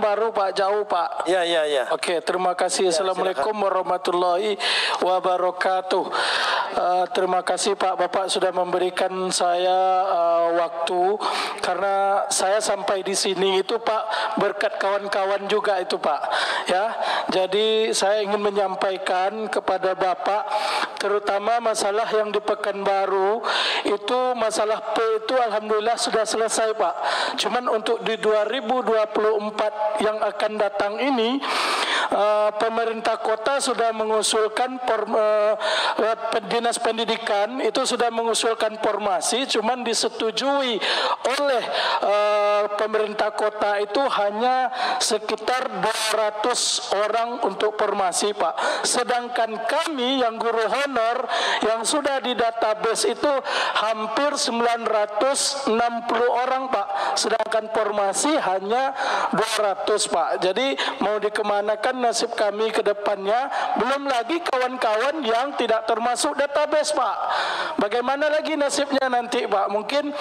Pekanbaru Pak, jauh Pak. Ya. Oke, terima kasih. Assalamualaikum warahmatullahi wabarakatuh. Terima kasih Pak, Bapak sudah memberikan saya waktu, karena saya sampai di sini itu Pak berkat kawan-kawan juga itu Pak. Ya, jadi saya ingin menyampaikan kepada Bapak, terutama masalah yang di Pekanbaru itu, masalah P itu alhamdulillah sudah selesai Pak. Cuman untuk di 2024 yang akan datang ini, pemerintah kota sudah mengusulkan dinas pendidikan itu sudah mengusulkan formasi, cuman disetujui oleh pemerintah kota itu hanya sekitar 200 orang untuk formasi Pak. Sedangkan kami yang guru honor yang sudah di database itu hampir 960 orang Pak, sedangkan formasi hanya 200 Pak. Jadi mau dikemanakan nasib kami ke depannya, belum lagi kawan-kawan yang tidak termasuk database Pak. Bagaimana lagi nasibnya nanti Pak? Mungkin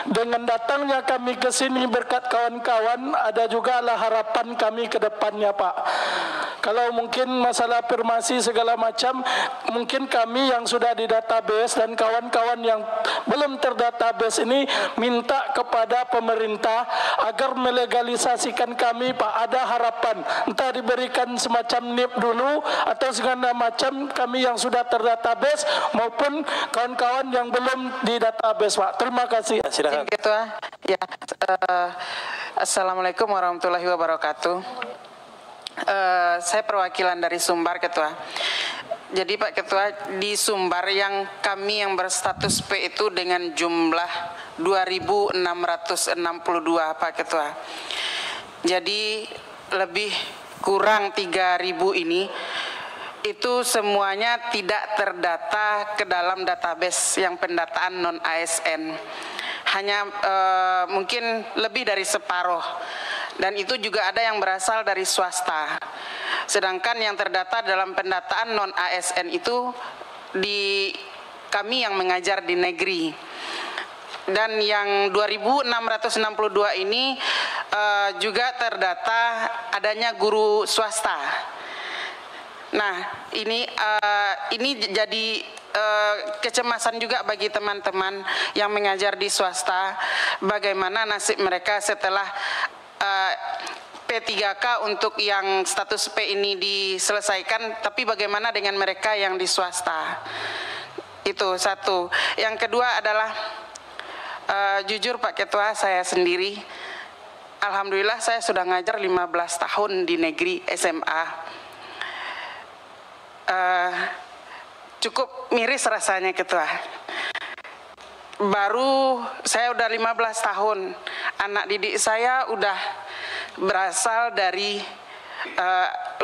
dengan datangnya kami ke sini berkat kawan-kawan, ada juga lah harapan kami ke depannya Pak. Kalau mungkin masalah afirmasi segala macam, mungkin kami yang sudah di database dan kawan-kawan yang belum terdatabase ini minta kepada pemerintah agar melegalisasikan kami Pak. Ada harapan, entah diberikan semacam NIP dulu atau segala macam kami yang sudah terdatabase maupun kawan-kawan yang belum di database Pak. Terima kasih. Silakan. Ketua. Ya, Assalamualaikum warahmatullahi wabarakatuh. Saya perwakilan dari Sumbar Ketua. Jadi Pak Ketua, di Sumbar yang kami yang berstatus P itu dengan jumlah 2.662 Pak Ketua. Jadi lebih kurang 3.000 ini itu semuanya tidak terdata ke dalam database yang pendataan non ASN. Hanya mungkin lebih dari separuh. Dan itu juga ada yang berasal dari swasta. Sedangkan yang terdata dalam pendataan non ASN itu di kami yang mengajar di negeri. Dan yang 2.662 ini juga terdata adanya guru swasta. Nah, ini jadi kecemasan juga bagi teman-teman yang mengajar di swasta, bagaimana nasib mereka setelah P3K untuk yang status P ini diselesaikan, tapi bagaimana dengan mereka yang di swasta? Itu satu. Yang kedua adalah jujur Pak Ketua, saya sendiri alhamdulillah saya sudah ngajar 15 tahun di negeri SMA. Cukup miris rasanya Ketua. Baru saya udah 15 tahun, anak didik saya udah berasal dari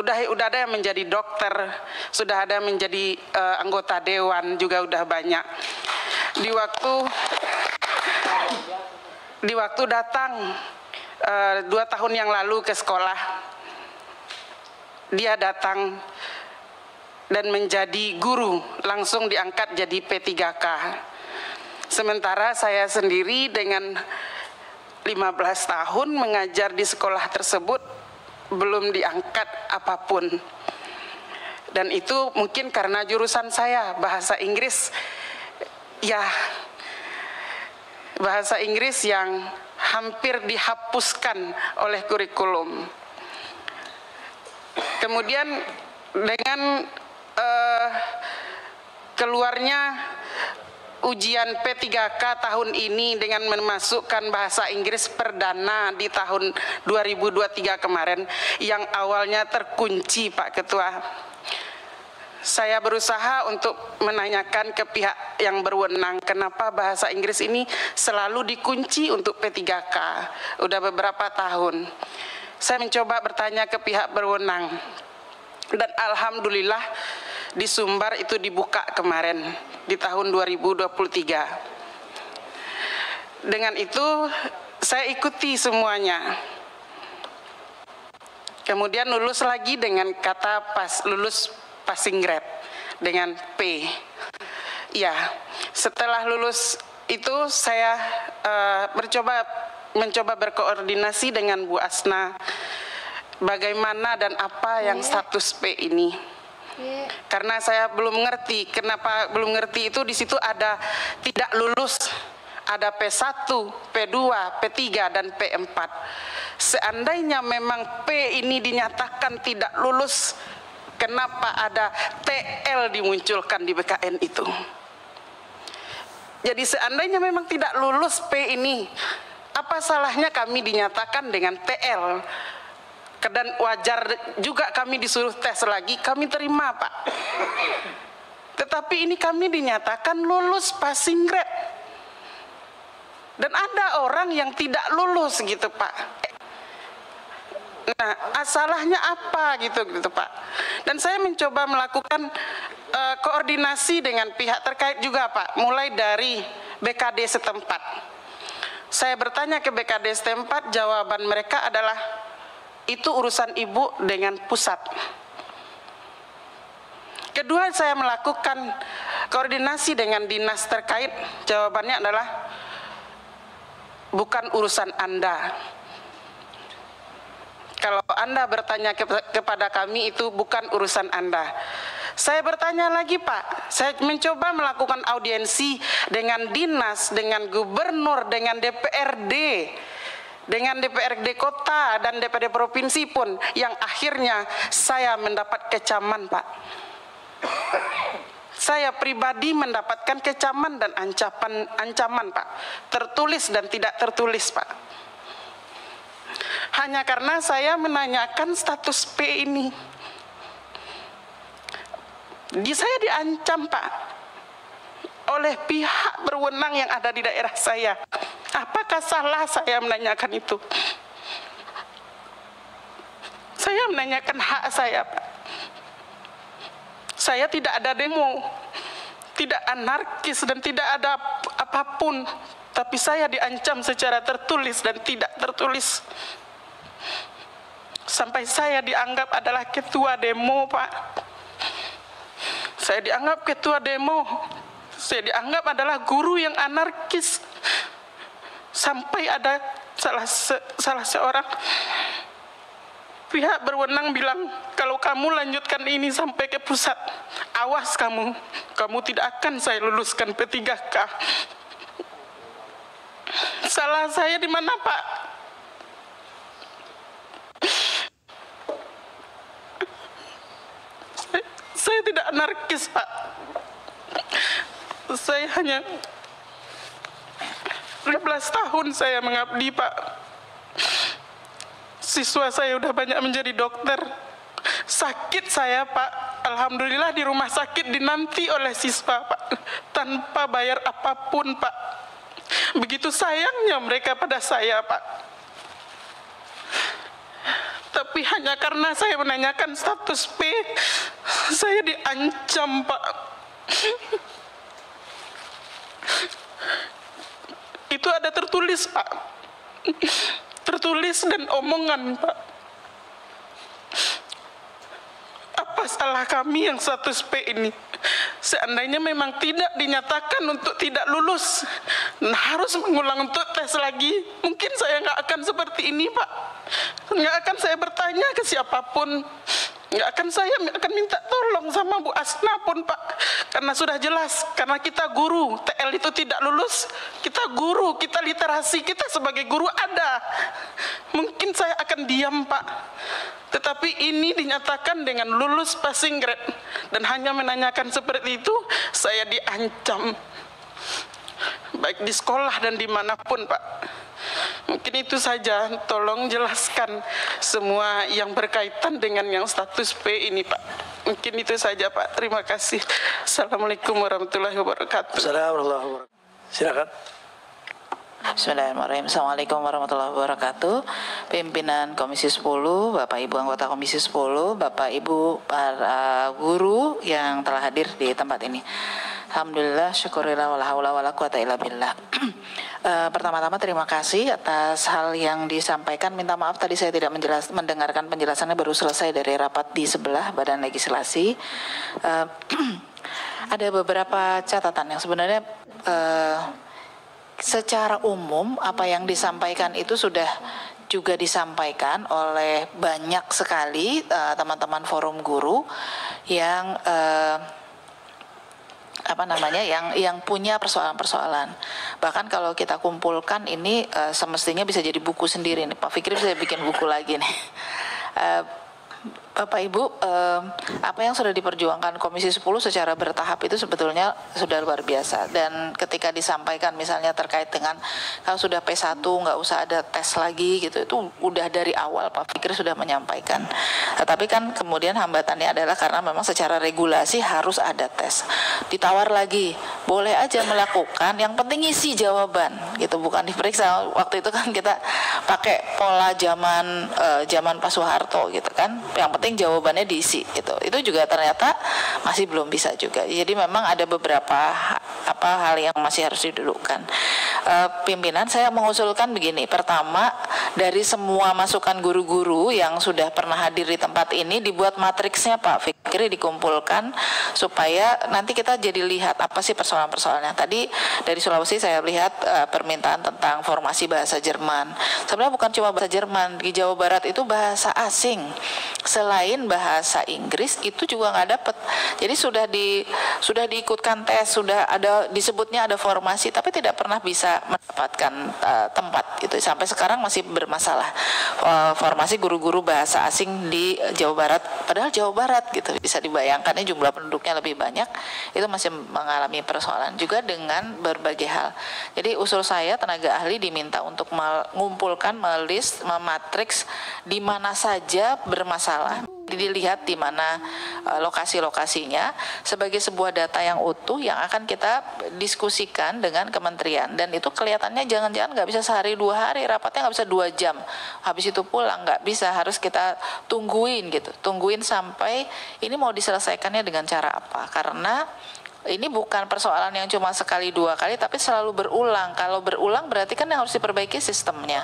udah ada yang menjadi dokter, sudah ada yang menjadi anggota dewan juga udah banyak. Di waktu datang 2 tahun yang lalu ke sekolah, dia datang dan menjadi guru, langsung diangkat jadi P3K. Sementara saya sendiri dengan 15 tahun mengajar di sekolah tersebut belum diangkat apapun. Dan itu mungkin karena jurusan saya bahasa Inggris, ya bahasa Inggris yang hampir dihapuskan oleh kurikulum. Kemudian dengan keluarnya ujian P3K tahun ini dengan memasukkan bahasa Inggris perdana di tahun 2023 kemarin yang awalnya terkunci Pak Ketua. Saya berusaha untuk menanyakan ke pihak yang berwenang kenapa bahasa Inggris ini selalu dikunci untuk P3K. Udah beberapa tahun. Saya mencoba bertanya ke pihak berwenang. Dan alhamdulillah di Sumbar itu dibuka kemarin di tahun 2023. Dengan itu saya ikuti semuanya. Kemudian lulus lagi dengan kata lulus passing grade dengan P. Ya, setelah lulus itu saya mencoba berkoordinasi dengan Bu Asna bagaimana dan apa yang status P ini. Karena saya belum ngerti, kenapa belum ngerti itu di situ ada tidak lulus, ada P1, P2, P3 dan P4. Seandainya memang P ini dinyatakan tidak lulus, kenapa ada TL dimunculkan di BKN itu? Jadi seandainya memang tidak lulus P ini, apa salahnya kami dinyatakan dengan TL? Dan wajar juga kami disuruh tes lagi, kami terima Pak. Tetapi ini kami dinyatakan lulus passing grade. Dan ada orang yang tidak lulus gitu Pak. Nah, salahnya apa gitu Pak. Dan saya mencoba melakukan koordinasi dengan pihak terkait juga Pak, mulai dari BKD setempat. Saya bertanya ke BKD setempat, jawaban mereka adalah itu urusan ibu dengan pusat. Kedua, saya melakukan koordinasi dengan dinas terkait, jawabannya adalah bukan urusan Anda. Kalau Anda bertanya kepada kami, itu bukan urusan Anda. Saya bertanya lagi Pak, saya mencoba melakukan audiensi dengan dinas, dengan gubernur, dengan DPRD, dengan DPRD kota dan DPRD provinsi pun, yang akhirnya saya mendapat kecaman Pak. Saya pribadi mendapatkan kecaman dan ancaman Pak, tertulis dan tidak tertulis Pak. Hanya karena saya menanyakan status P ini. Saya diancam Pak oleh pihak berwenang yang ada di daerah saya. Apakah salah saya menanyakan itu? Saya menanyakan hak saya Pak. Saya tidak ada demo, tidak anarkis dan tidak ada apapun, tapi saya diancam secara tertulis dan tidak tertulis. Sampai saya dianggap adalah ketua demo Pak. Saya dianggap ketua demo. Saya dianggap adalah guru yang anarkis. Sampai ada salah seorang pihak berwenang bilang, kalau kamu lanjutkan ini sampai ke pusat, awas kamu tidak akan saya luluskan P3K. Salah saya di mana Pak? Saya tidak anarkis Pak. Saya hanya 15 tahun saya mengabdi Pak. Siswa saya udah banyak menjadi dokter. Sakit saya Pak, alhamdulillah di rumah sakit dinanti oleh siswa Pak, tanpa bayar apapun Pak. Begitu sayangnya mereka pada saya Pak. Tapi hanya karena saya menanyakan status P, saya diancam Pak. Itu ada tertulis Pak, tertulis dan omongan Pak. Apa salah kami yang status P ini? Seandainya memang tidak dinyatakan untuk tidak lulus, harus mengulang untuk tes lagi, mungkin saya nggak akan seperti ini Pak. Nggak akan saya bertanya ke siapapun, nggak akan saya akan minta tolong sama Bu Asna pun Pak. Karena sudah jelas, karena kita guru, TL itu tidak lulus, kita guru, kita literasi, kita sebagai guru ada. Mungkin saya akan diam Pak. Tetapi ini dinyatakan dengan lulus passing grade. Dan hanya menanyakan seperti itu, saya diancam. Baik di sekolah dan dimanapun Pak. Mungkin itu saja, tolong jelaskan semua yang berkaitan dengan yang status P ini Pak. Mungkin itu saja Pak, terima kasih. Assalamualaikum warahmatullahi wabarakatuh. Assalamualaikum warahmatullahi wabarakatuh. Silakan. Bismillahirrahmanirrahim. Assalamualaikum warahmatullahi wabarakatuh. Pimpinan Komisi 10, Bapak Ibu anggota Komisi 10, Bapak Ibu para guru yang telah hadir di tempat ini. Alhamdulillah, syukurillah, wala haula wala quwata illa billah. Pertama-tama terima kasih atas hal yang disampaikan. Minta maaf tadi saya tidak mendengarkan penjelasannya, baru selesai dari rapat di sebelah Badan Legislasi. Ada beberapa catatan yang sebenarnya secara umum apa yang disampaikan itu sudah juga disampaikan oleh banyak sekali teman-teman forum guru yang yang punya persoalan-persoalan. Bahkan kalau kita kumpulkan ini semestinya bisa jadi buku sendiri nih. Pak Fikri bisa bikin buku lagi nih. Bapak Ibu, apa yang sudah diperjuangkan Komisi 10 secara bertahap itu sebetulnya sudah luar biasa. Dan ketika disampaikan misalnya terkait dengan kalau sudah P1 nggak usah ada tes lagi gitu, itu udah dari awal Pak Fikri sudah menyampaikan. Tetapi kan kemudian hambatannya adalah karena memang secara regulasi harus ada tes. Ditawar lagi, boleh aja melakukan, yang penting isi jawaban gitu, bukan diperiksa. Waktu itu kan kita pakai pola zaman Pak Soeharto gitu kan, yang penting jawabannya diisi gitu. Itu juga ternyata masih belum bisa juga. Jadi memang ada beberapa hal yang masih harus didudukkan. Pimpinan, saya mengusulkan begini. Pertama, dari semua masukan guru-guru yang sudah pernah hadir di tempat ini, dibuat matriksnya Pak Fikri, dikumpulkan supaya nanti kita jadi lihat apa sih persoalan-persoalannya. Tadi dari Sulawesi saya lihat permintaan tentang formasi bahasa Jerman. Sebenarnya bukan cuma bahasa Jerman, di Jawa Barat itu bahasa asing. Selain bahasa Inggris itu juga nggak dapat. Jadi sudah diikutkan tes, sudah ada disebutnya ada formasi, tapi tidak pernah bisa mendapatkan tempat gitu. Sampai sekarang masih bermasalah formasi guru-guru bahasa asing di Jawa Barat. Padahal Jawa Barat gitu, bisa dibayangkannya jumlah penduduknya lebih banyak, itu masih mengalami persoalan juga dengan berbagai hal. Jadi usul saya, tenaga ahli diminta untuk mengumpulkan, melist, mematriks di mana saja bermasalah, dilihat di mana lokasi-lokasinya sebagai sebuah data yang utuh yang akan kita diskusikan dengan kementerian. Dan itu kelihatannya jangan-jangan nggak bisa sehari 2 hari, rapatnya nggak bisa 2 jam, habis itu pulang, nggak bisa, harus kita tungguin gitu, tungguin sampai ini mau diselesaikannya dengan cara apa, karena ini bukan persoalan yang cuma sekali 2 kali, tapi selalu berulang. Kalau berulang berarti kan yang harus diperbaiki sistemnya.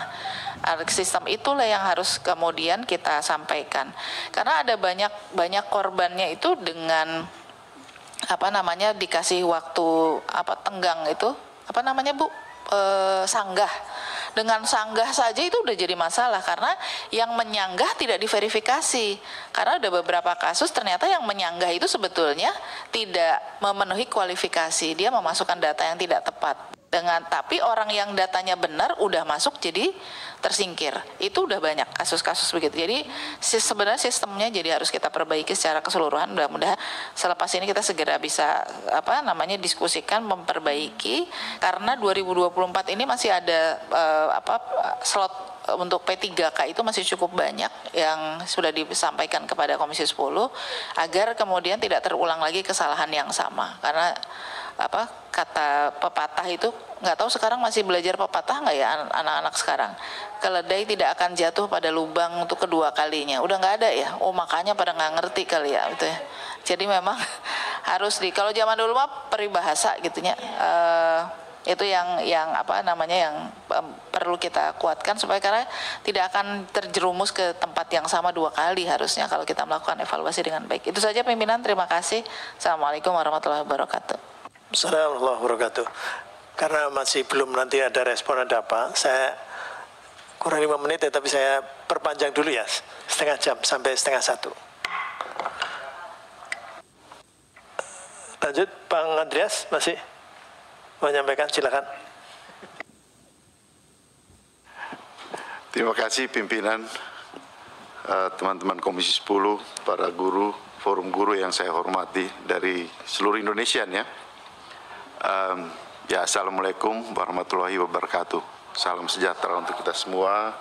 Sistem itulah yang harus kemudian kita sampaikan. Karena ada banyak korbannya itu dengan dikasih waktu tenggang itu Bu, sanggah. Dengan sanggah saja itu udah jadi masalah, karena yang menyanggah tidak diverifikasi. Karena ada beberapa kasus ternyata yang menyanggah itu sebetulnya tidak memenuhi kualifikasi, dia memasukkan data yang tidak tepat. Tapi orang yang datanya benar udah masuk jadi tersingkir. Itu udah banyak kasus-kasus begitu. Jadi sebenarnya sistemnya jadi harus kita perbaiki secara keseluruhan. Mudah-mudahan selepas ini kita segera bisa diskusikan, memperbaiki, karena 2024 ini masih ada slot untuk P3K itu masih cukup banyak yang sudah disampaikan kepada Komisi 10 agar kemudian tidak terulang lagi kesalahan yang sama. Karena kata pepatah itu, nggak tahu sekarang masih belajar pepatah nggak ya anak-anak sekarang, keledai tidak akan jatuh pada lubang untuk kedua kalinya, udah nggak ada ya. Makanya pada nggak ngerti kali ya gitu ya. Jadi memang harus kalau zaman dulu mah peribahasa gitunya, itu yang perlu kita kuatkan supaya karena tidak akan terjerumus ke tempat yang sama 2 kali harusnya kalau kita melakukan evaluasi dengan baik. Itu saja pimpinan, terima kasih. Assalamualaikum warahmatullahi wabarakatuh. Assalamualaikum warahmatullahi wabarakatuh. Karena masih belum nanti ada respon ada apa, saya kurang 5 menit ya, tapi saya perpanjang dulu ya, setengah jam sampai setengah 1. Lanjut, Bang Andreas masih menyampaikan, silakan. Terima kasih pimpinan, teman-teman Komisi 10, para guru, forum guru yang saya hormati dari seluruh Indonesia ya. Assalamualaikum warahmatullahi wabarakatuh. Salam sejahtera untuk kita semua.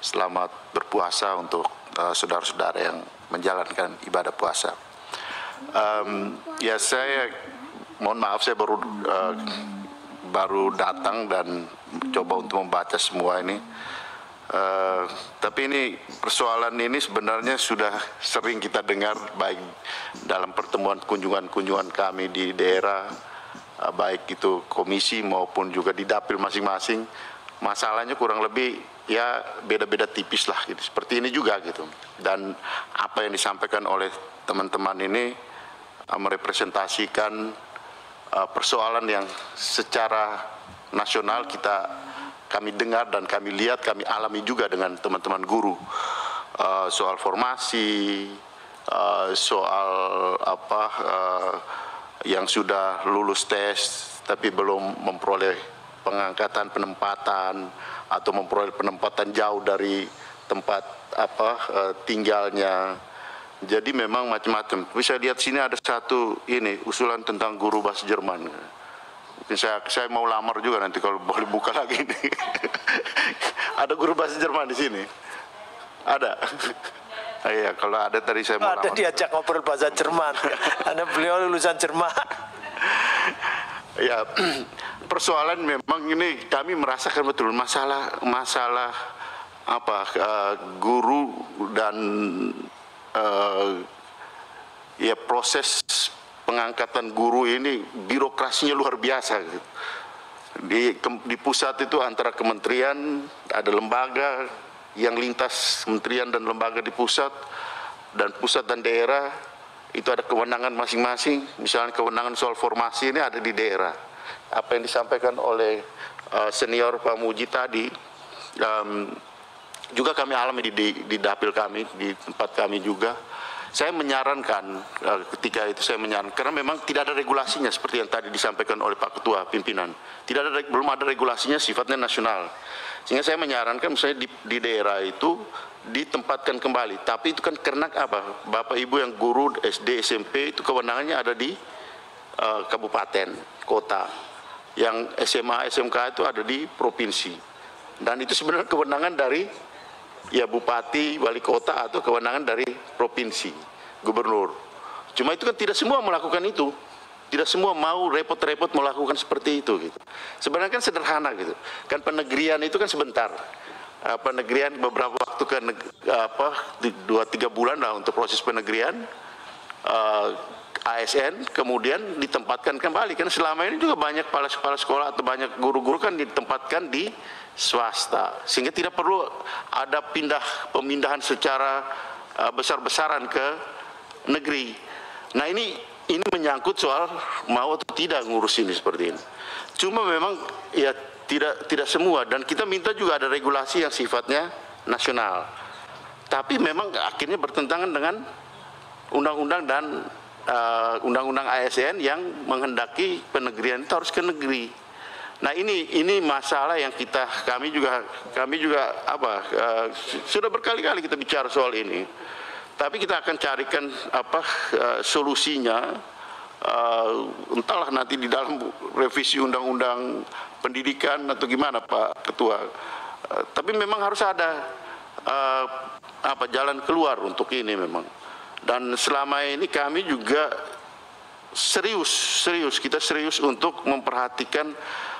Selamat berpuasa untuk saudara-saudara yang menjalankan ibadah puasa. Saya mohon maaf, saya baru datang dan coba untuk membaca semua ini. Tapi ini persoalan ini sebenarnya sudah sering kita dengar baik dalam pertemuan kunjungan kami di daerah, baik itu komisi maupun juga di dapil masing-masing. Masalahnya kurang lebih ya beda-beda tipis lah gitu. Seperti ini juga gitu. Dan apa yang disampaikan oleh teman-teman ini merepresentasikan persoalan yang secara nasional kita kami dengar dan kami lihat, kami alami juga dengan teman-teman guru. Soal formasi, soal yang sudah lulus tes tapi belum memperoleh pengangkatan penempatan atau memperoleh penempatan jauh dari tempat tinggalnya. Jadi memang macam-macam. Tapi saya lihat sini ada satu usulan tentang guru bahasa Jerman. Mungkin saya mau lamar juga nanti kalau boleh buka lagi ini. Ada guru bahasa Jerman di sini. Ada. Iya, kalau ada tadi saya mau lamar. Ada diajak ngobrol bahasa Jerman. Karena beliau lulusan Jerman. Ya, persoalan memang ini kami merasakan betul masalah guru dan proses pengangkatan guru ini birokrasinya luar biasa gitu. Di pusat itu antara kementerian ada lembaga yang lintas kementerian dan lembaga di pusat dan daerah itu ada kewenangan masing-masing. Misalnya kewenangan soal formasi ini ada di daerah. Apa yang disampaikan oleh senior Pak Muji tadi juga kami alami di dapil kami, di tempat kami juga. Saya menyarankan ketika itu karena memang tidak ada regulasinya seperti yang tadi disampaikan oleh Pak Ketua Pimpinan. Belum ada regulasinya, sifatnya nasional. Sehingga saya menyarankan misalnya di daerah itu ditempatkan kembali. Tapi itu kan karena Bapak Ibu yang guru SD, SMP itu kewenangannya ada di kabupaten, kota. Yang SMA, SMK itu ada di provinsi. Dan itu sebenarnya kewenangan dari bupati, wali kota atau kewenangan dari provinsi, gubernur. Cuma itu kan tidak semua melakukan itu. Tidak semua mau repot-repot melakukan seperti itu gitu. Sebenarnya kan sederhana gitu. Kan penegrian itu kan sebentar. Penegrian beberapa waktu 2-3 bulan lah untuk proses penegrian. ASN kemudian ditempatkan kembali. Karena selama ini juga banyak kepala sekolah atau banyak guru-guru kan ditempatkan di swasta, sehingga tidak perlu ada pemindahan secara besar-besaran ke negeri. Nah ini menyangkut soal mau atau tidak ngurus ini seperti ini. Cuma memang ya tidak semua, dan kita minta juga ada regulasi yang sifatnya nasional. Tapi memang akhirnya bertentangan dengan undang-undang dan undang-undang ASN yang menghendaki penegrian itu harus ke negeri. Nah ini masalah yang kami juga sudah berkali-kali kita bicara soal ini. Tapi kita akan carikan solusinya, entahlah nanti di dalam revisi undang-undang pendidikan atau gimana Pak Ketua. Tapi memang harus ada jalan keluar untuk ini memang. Dan selama ini kami juga kita serius untuk memperhatikan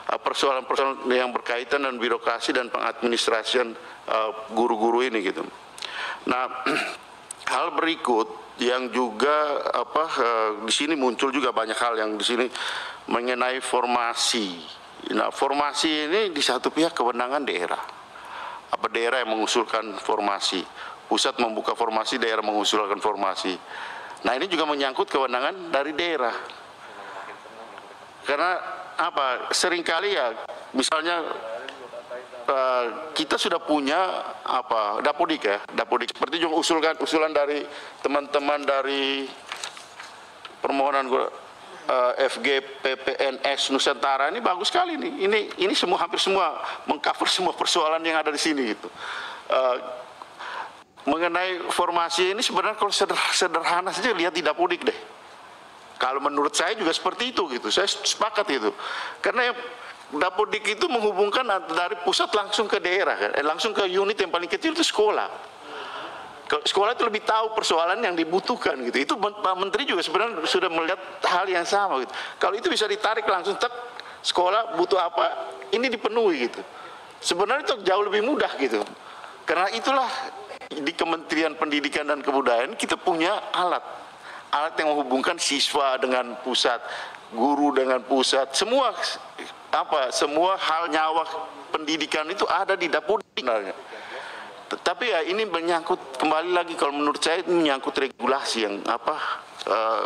persoalan-persoalan yang berkaitan dengan birokrasi dan pengadministrasian guru-guru ini gitu. Nah, hal berikut yang juga di sini muncul juga banyak hal yang di sini mengenai formasi. Nah, formasi ini di satu pihak kewenangan daerah. Daerah yang mengusulkan formasi, pusat membuka formasi, daerah mengusulkan formasi. Nah, ini juga menyangkut kewenangan dari daerah. Karena seringkali ya misalnya kita sudah punya Dapodik seperti juga usulan dari teman-teman dari permohonan FG PPNS Nusantara ini bagus sekali nih. Ini hampir semua mengcover semua persoalan yang ada di sini gitu. Mengenai formasi ini sebenarnya kalau sederhana saja lihat di Dapodik deh. Kalau menurut saya juga seperti itu gitu. Saya sepakat itu. Karena Dapodik itu menghubungkan dari pusat langsung ke daerah kan. Langsung ke unit yang paling kecil itu sekolah. Sekolah itu lebih tahu persoalan yang dibutuhkan gitu. Itu Pak Menteri juga sebenarnya sudah melihat hal yang sama gitu. Kalau itu bisa ditarik langsung sekolah butuh apa, ini dipenuhi gitu. Sebenarnya itu jauh lebih mudah gitu. Karena itulah di Kementerian Pendidikan dan Kebudayaan kita punya alat yang menghubungkan siswa dengan pusat, guru dengan pusat, semua hal nyawa pendidikan itu ada di Dapodik sebenarnya. Tapi ya ini menyangkut kembali lagi kalau menurut saya ini menyangkut regulasi yang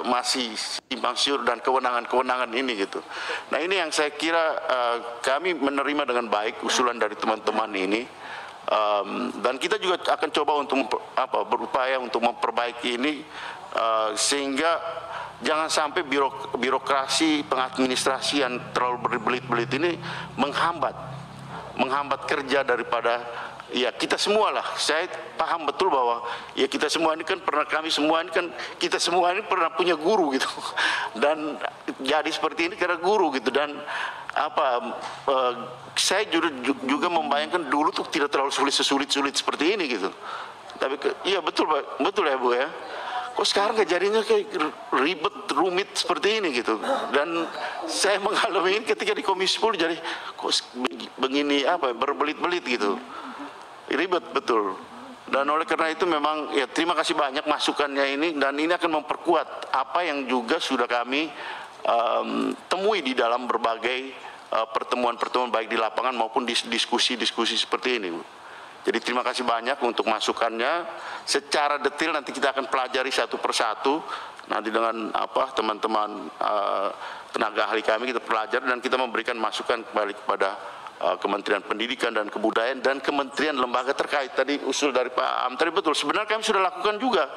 masih simpang siur dan kewenangan-kewenangan ini gitu. Nah ini yang saya kira kami menerima dengan baik usulan dari teman-teman ini, dan kita juga akan coba untuk berupaya untuk memperbaiki ini sehingga jangan sampai birokrasi pengadministrasian terlalu berbelit-belit ini menghambat kerja daripada ya kita semua lah. Saya paham betul bahwa ya kita semua ini kan pernah, kita semua ini pernah punya guru gitu dan jadi seperti ini karena guru gitu. Dan saya juga membayangkan dulu tuh tidak terlalu sulit seperti ini gitu. Tapi iya betul ya Bu ya. Kok sekarang kejadiannya kayak ribet, rumit seperti ini gitu. Dan saya mengalami ini ketika di Komisi 10 jadi kok begini berbelit-belit gitu. Ribet betul. Dan oleh karena itu memang ya terima kasih banyak masukannya ini, dan ini akan memperkuat apa yang juga sudah kami temui di dalam berbagai pertemuan-pertemuan baik di lapangan maupun di diskusi-diskusi seperti ini Bu. Jadi terima kasih banyak untuk masukannya. Secara detail nanti kita akan pelajari satu persatu. Nanti dengan teman-teman tenaga ahli kami kita pelajari dan kita memberikan masukan kembali kepada Kementerian Pendidikan dan Kebudayaan dan kementerian lembaga terkait. Tadi usul dari Pak Am tadi betul. Sebenarnya kami sudah lakukan juga.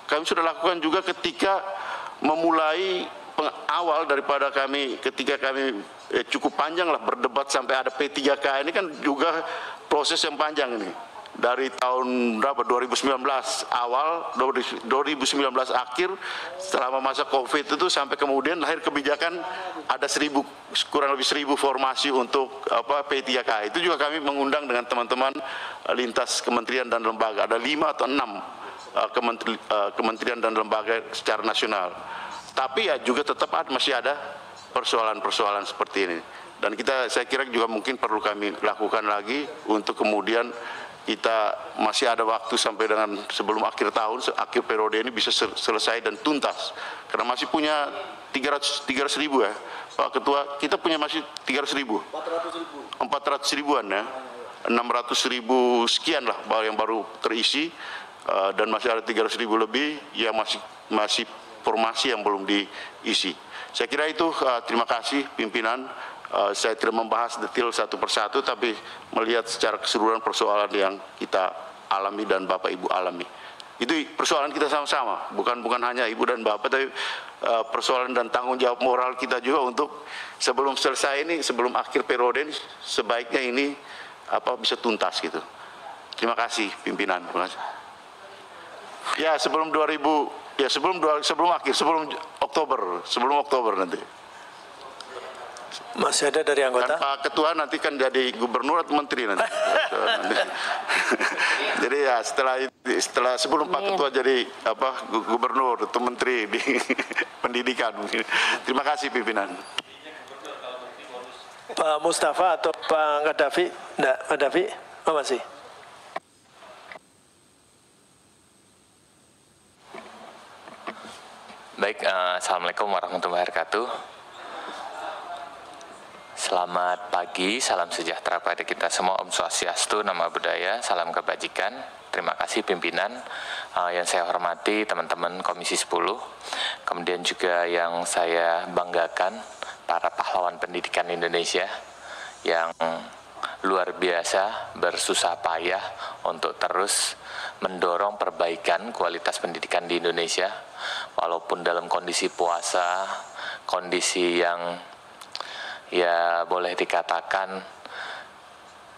Kami sudah lakukan juga ketika memulai awal daripada kami, ketika kami cukup panjang lah berdebat sampai ada P3K ini kan juga proses yang panjang ini. Dari tahun 2019 awal, 2019 akhir, selama masa COVID itu sampai kemudian lahir kebijakan ada kurang lebih 1000 formasi untuk P3K. Itu juga kami mengundang dengan teman-teman lintas kementerian dan lembaga. Ada 5 atau 6 kementerian dan lembaga secara nasional. Tapi ya juga tetap masih ada persoalan-persoalan seperti ini. Dan saya kira juga mungkin perlu kami lakukan lagi untuk kemudian kita masih ada waktu sampai dengan sebelum akhir tahun, akhir periode ini bisa selesai dan tuntas. Karena masih punya 300 ribu ya, Pak Ketua, kita punya masih 300 ribu. 400 ribuan ya, 600 ribu sekian lah yang baru terisi, dan masih ada 300 ribu lebih yang masih formasi yang belum diisi. Saya kira itu, terima kasih pimpinan. Saya tidak membahas detail satu persatu, tapi melihat secara keseluruhan persoalan yang kita alami dan Bapak Ibu alami. Itu persoalan kita sama-sama, bukan hanya Ibu dan Bapak, tapi persoalan dan tanggung jawab moral kita juga untuk sebelum selesai ini, sebelum akhir periode ini, sebaiknya ini bisa tuntas gitu. Terima kasih pimpinan. Ya sebelum Oktober nanti. Masih ada dari anggota? Dan Pak Ketua nanti kan jadi gubernur atau menteri nanti. Jadi ya sebelum Pak Ketua jadi gubernur atau menteri di pendidikan. Terima kasih pimpinan. Pak Mustafa atau Pak Gaddafi? Enggak, Gaddafi? Oh masih. Baik, Assalamualaikum warahmatullahi wabarakatuh. Selamat pagi, salam sejahtera pada kita semua, Om Swastiastu, Namo Buddhaya, salam kebajikan. Terima kasih pimpinan, yang saya hormati teman-teman Komisi 10, kemudian juga yang saya banggakan para pahlawan pendidikan Indonesia yang luar biasa bersusah payah untuk terus mendorong perbaikan kualitas pendidikan di Indonesia, walaupun dalam kondisi puasa, kondisi yang ya boleh dikatakan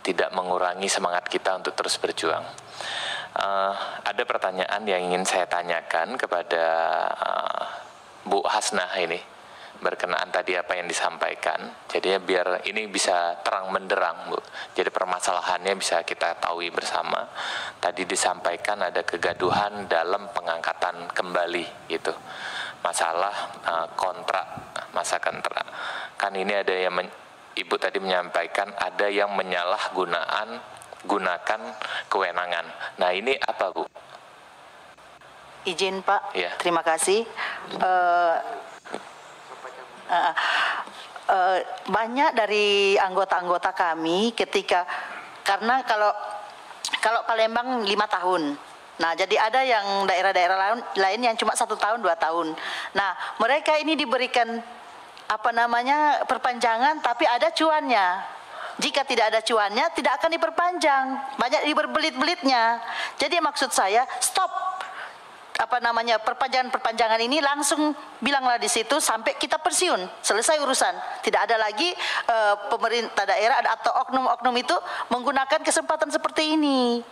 tidak mengurangi semangat kita untuk terus berjuang. Ada pertanyaan yang ingin saya tanyakan kepada Bu Hasnah ini, berkenaan tadi apa yang disampaikan. Jadi biar ini bisa terang menderang, Bu. Jadi permasalahannya bisa kita tahu bersama. Tadi disampaikan ada kegaduhan dalam pengangkatan kembali gitu. Masalah kontrak, masa kontrak. Kan ini ada yang Ibu tadi menyampaikan ada yang gunakan kewenangan. Nah ini apa, Bu? Izin Pak, Ya. Terima kasih. Banyak dari anggota-anggota kami karena kalau Palembang 5 tahun, Nah, jadi ada yang daerah-daerah lain yang cuma 1 tahun, 2 tahun. Nah, mereka ini diberikan perpanjangan, tapi ada cuannya. Jika tidak ada cuannya, tidak akan diperpanjang. Banyak diberbelit-belitnya. Jadi maksud saya, stop perpanjangan ini, langsung bilanglah di situ sampai kita pensiun, selesai urusan. Tidak ada lagi pemerintah daerah atau oknum-oknum itu menggunakan kesempatan seperti ini.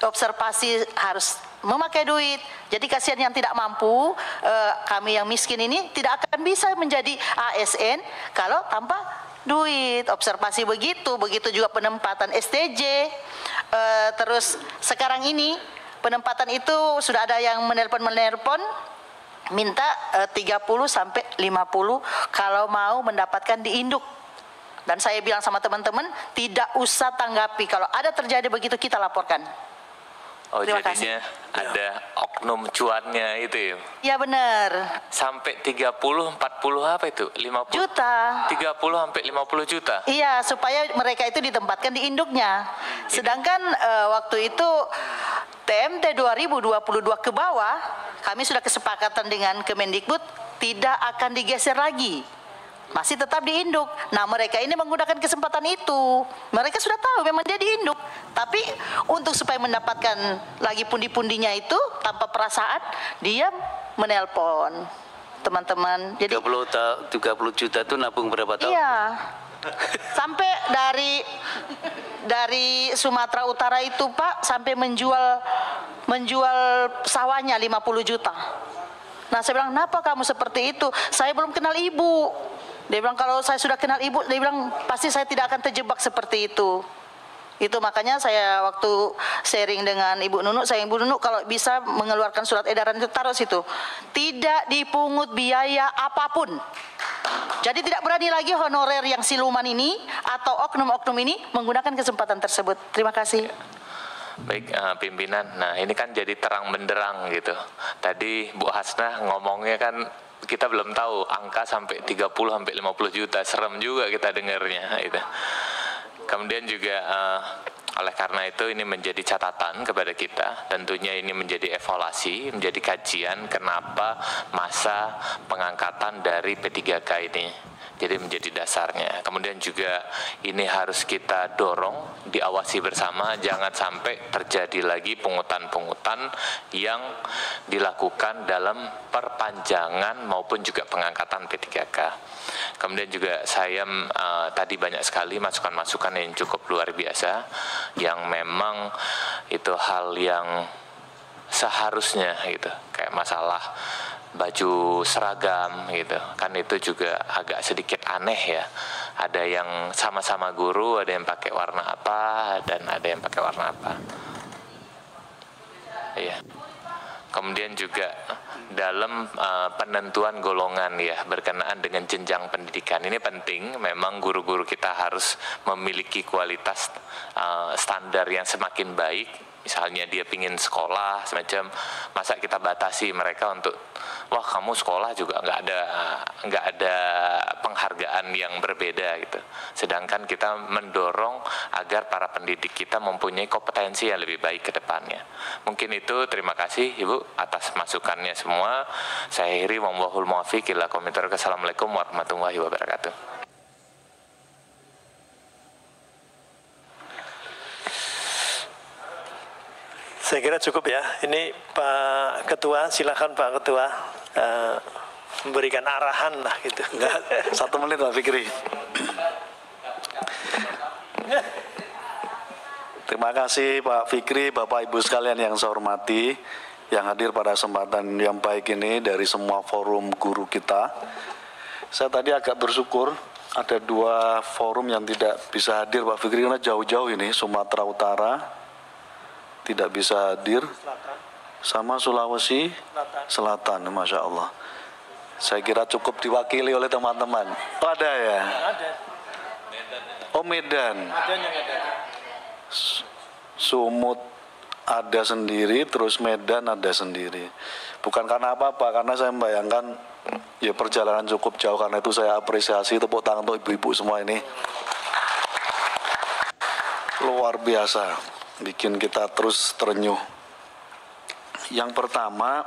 Observasi harus memakai duit. Jadi kasihan yang tidak mampu, kami yang miskin ini tidak akan bisa menjadi ASN kalau tanpa duit. Observasi begitu juga penempatan STJ. Terus sekarang ini penempatan itu sudah ada yang menelpon minta 30 sampai 50 kalau mau mendapatkan di induk. Dan saya bilang sama teman-teman, tidak usah tanggapi. Kalau ada terjadi begitu, kita laporkan. Oh, Terima jadinya kasih. ada oknum cuannya itu ya? Iya benar. Sampai 30, 40 apa itu? 50 juta. 30 sampai 50 juta? Iya, supaya mereka itu ditempatkan di induknya. Sedangkan waktu itu TMT 2022 ke bawah, kami sudah kesepakatan dengan Kemendikbud tidak akan digeser lagi. Masih tetap di induk. Nah, mereka ini menggunakan kesempatan itu. Mereka sudah tahu memang dia di induk. Tapi untuk supaya mendapatkan lagi pundi-pundinya itu tanpa perasaan, dia menelpon teman-teman. Jadi 30 juta itu nabung berapa tahun? iya. Sampai dari Sumatera Utara itu Pak sampai menjual sawahnya 50 juta. Nah, saya bilang, "Kenapa kamu seperti itu? Saya belum kenal ibu." Dia bilang, "Kalau saya sudah kenal ibu," dia bilang, "pasti saya tidak akan terjebak seperti itu." Itu makanya saya waktu sharing dengan Ibu Nunu, Ibu Nunu kalau bisa mengeluarkan surat edaran itu taruh situ. Tidak dipungut biaya apapun. Jadi tidak berani lagi honorer yang siluman ini atau oknum-oknum ini menggunakan kesempatan tersebut. Terima kasih. Baik, pimpinan. Nah, ini kan jadi terang benderang gitu. Tadi Bu Hasnah ngomongnya kan kita belum tahu angka sampai 30 sampai 50 juta. Serem juga kita dengarnya gitu. Kemudian juga oleh karena itu ini menjadi catatan kepada kita. Tentunya ini menjadi evaluasi, menjadi kajian kenapa masa pengangkatan dari P3K ini. Jadi menjadi dasarnya. Kemudian juga ini harus kita dorong, diawasi bersama, jangan sampai terjadi lagi pungutan-pungutan yang dilakukan dalam perpanjangan maupun juga pengangkatan P3K. Kemudian juga saya tadi banyak sekali masukan-masukan yang cukup luar biasa, yang memang itu hal yang seharusnya gitu, kayak masalah baju seragam gitu kan, itu juga agak sedikit aneh ya. Ada yang sama-sama guru, ada yang pakai warna apa dan ada yang pakai warna apa. Iya. Kemudian juga dalam penentuan golongan ya berkenaan dengan jenjang pendidikan ini penting. Memang guru-guru kita harus memiliki kualitas standar yang semakin baik. Misalnya dia pingin sekolah semacam, masa kita batasi mereka untuk wah kamu sekolah juga nggak ada penghargaan yang berbeda gitu. Sedangkan kita mendorong agar para pendidik kita mempunyai kompetensi yang lebih baik ke depannya. Mungkin itu, terima kasih Ibu atas masukannya semua. Saya akhiri, wallahul muwaffiq ila aqwamit thoriq. Assalamualaikum warahmatullahi wabarakatuh. Saya kira cukup ya. Ini Pak Ketua, silakan Pak Ketua memberikan arahan lah gitu. Enggak, 1 menit Pak Fikri. Terima kasih Pak Fikri, Bapak Ibu sekalian yang saya hormati, yang hadir pada kesempatan yang baik ini dari semua forum guru kita. Saya tadi agak bersyukur ada 2 forum yang tidak bisa hadir Pak Fikri karena jauh-jauh ini, Sumatera Utara tidak bisa hadir, sama Sulawesi Selatan, Masya Allah. Saya kira cukup diwakili oleh teman-teman. Oh, ada ya? Oh, Medan. Sumut ada sendiri, terus Medan ada sendiri. Bukan karena apa-apa, karena saya membayangkan ya perjalanan cukup jauh, karena itu saya apresiasi, tepuk tangan untuk ibu-ibu semua ini. Luar biasa, bikin kita terus terenyuh. Yang pertama,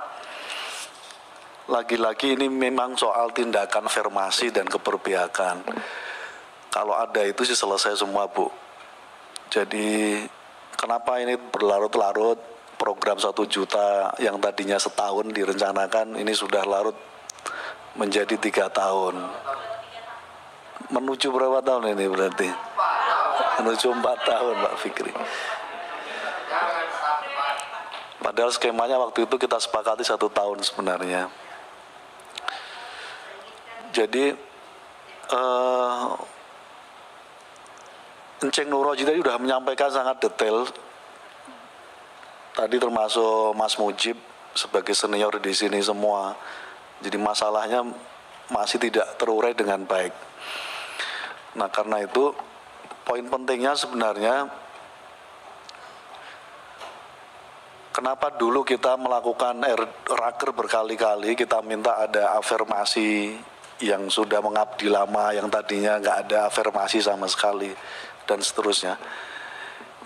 lagi-lagi ini memang soal tindakan afirmasi dan keberpihakan. Kalau ada itu sih selesai semua, Bu. Jadi kenapa ini berlarut-larut? Program 1 juta yang tadinya setahun direncanakan ini sudah larut menjadi 3 tahun. Menuju berapa tahun ini berarti? Menuju 4 tahun, Pak Fikri. Padahal skemanya waktu itu kita sepakati 1 tahun sebenarnya. Jadi Enceng Nurroji tadi sudah menyampaikan sangat detail. Tadi termasuk Mas Mujib sebagai senior di sini semua. Jadi masalahnya masih tidak terurai dengan baik. Nah karena itu poin pentingnya sebenarnya kenapa dulu kita melakukan raker berkali-kali, kita minta ada afirmasi yang sudah mengabdi lama, yang tadinya nggak ada afirmasi sama sekali, dan seterusnya.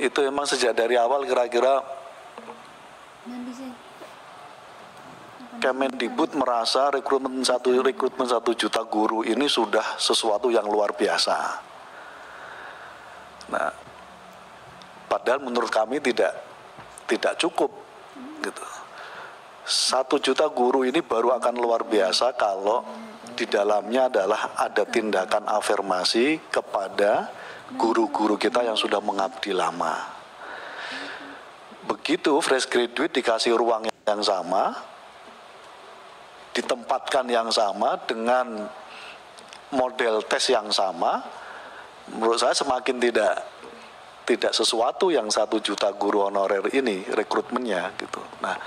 Itu emang sejak dari awal kira-kira Kemendikbud merasa rekrutmen 1 juta guru ini sudah sesuatu yang luar biasa. Nah, padahal menurut kami tidak cukup gitu. 1 juta guru ini baru akan luar biasa kalau di dalamnya adalah ada tindakan afirmasi kepada guru-guru kita yang sudah mengabdi lama. Begitu fresh graduate dikasih ruang yang sama, ditempatkan yang sama dengan model tes yang sama, menurut saya semakin tidak sesuatu yang 1 juta guru honorer ini rekrutmennya gitu. Nah,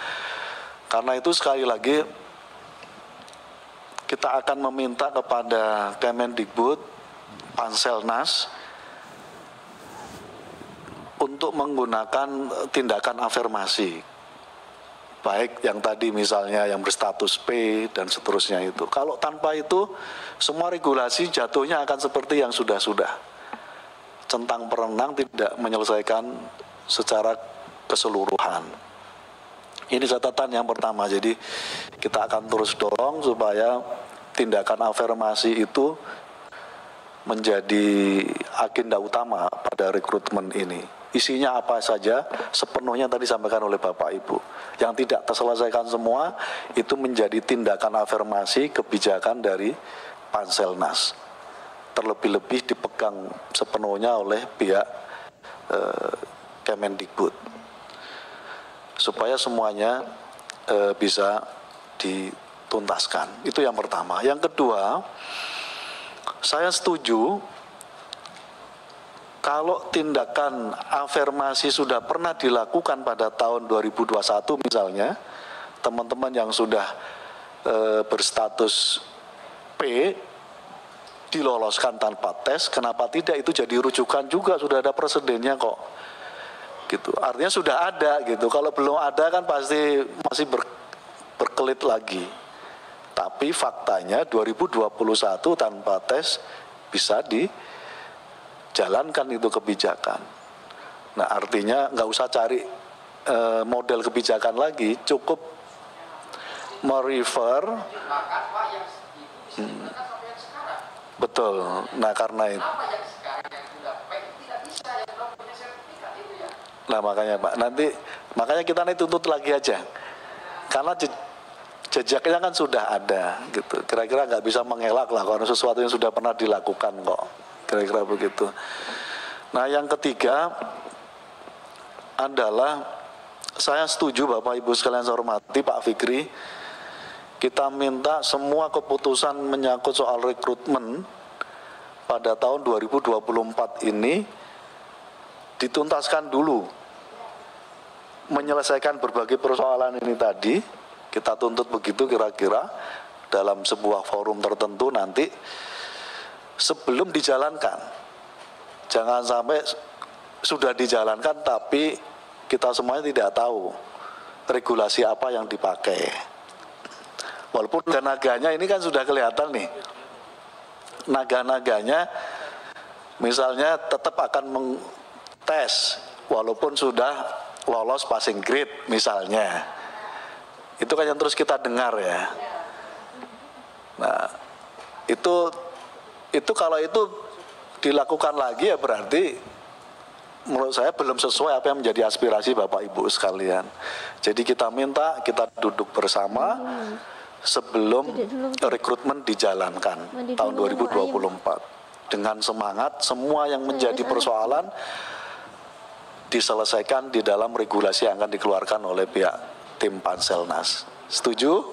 karena itu sekali lagi kita akan meminta kepada Kemendikbud, Panselnas untuk menggunakan tindakan afirmasi, baik yang tadi misalnya yang berstatus P dan seterusnya itu. Kalau tanpa itu semua regulasi jatuhnya akan seperti yang sudah-sudah, centang perenang, tidak menyelesaikan secara keseluruhan. Ini catatan yang pertama. Jadi kita akan terus dorong supaya tindakan afirmasi itu menjadi agenda utama pada rekrutmen ini. Isinya apa saja sepenuhnya tadi disampaikan oleh Bapak Ibu. Yang tidak terselesaikan semua itu menjadi tindakan afirmasi kebijakan dari Panselnas. Terlebih-lebih dipegang sepenuhnya oleh pihak Kemendikbud. Supaya semuanya bisa dituntaskan. Itu yang pertama. Yang kedua, saya setuju kalau tindakan afirmasi sudah pernah dilakukan pada tahun 2021 misalnya, teman-teman yang sudah berstatus P diloloskan tanpa tes, kenapa tidak? Itu jadi rujukan juga, sudah ada presidennya kok. Gitu. Artinya sudah ada gitu. Kalau belum ada kan pasti masih berkelit lagi. Tapi faktanya 2021 tanpa tes bisa dijalankan itu kebijakan. Nah artinya nggak usah cari model kebijakan lagi, cukup merefer. Betul. Nah karena itu. Nah makanya Pak, makanya kita tuntut lagi aja, karena jejaknya kan sudah ada, gitu. Kira-kira nggak bisa mengelak lah kalau sesuatu yang sudah pernah dilakukan kok, kira-kira begitu. Nah yang ketiga adalah saya setuju Bapak Ibu sekalian saya hormati Pak Fikri, kita minta semua keputusan menyangkut soal rekrutmen pada tahun 2024 ini dituntaskan dulu, menyelesaikan berbagai persoalan ini tadi, kita tuntut begitu kira-kira dalam sebuah forum tertentu nanti sebelum dijalankan. Jangan sampai sudah dijalankan tapi kita semuanya tidak tahu regulasi apa yang dipakai. Walaupun naganya ini kan sudah kelihatan nih, naga-naganya misalnya tetap akan tes walaupun sudah lolos passing grade misalnya. Itu kan yang terus kita dengar ya. Nah, itu kalau itu dilakukan lagi ya berarti menurut saya belum sesuai apa yang menjadi aspirasi Bapak Ibu sekalian. Jadi kita minta kita duduk bersama sebelum rekrutmen dijalankan tahun 2024 dengan semangat semua yang menjadi persoalan diselesaikan di dalam regulasi yang akan dikeluarkan oleh pihak tim Panselnas. Setuju?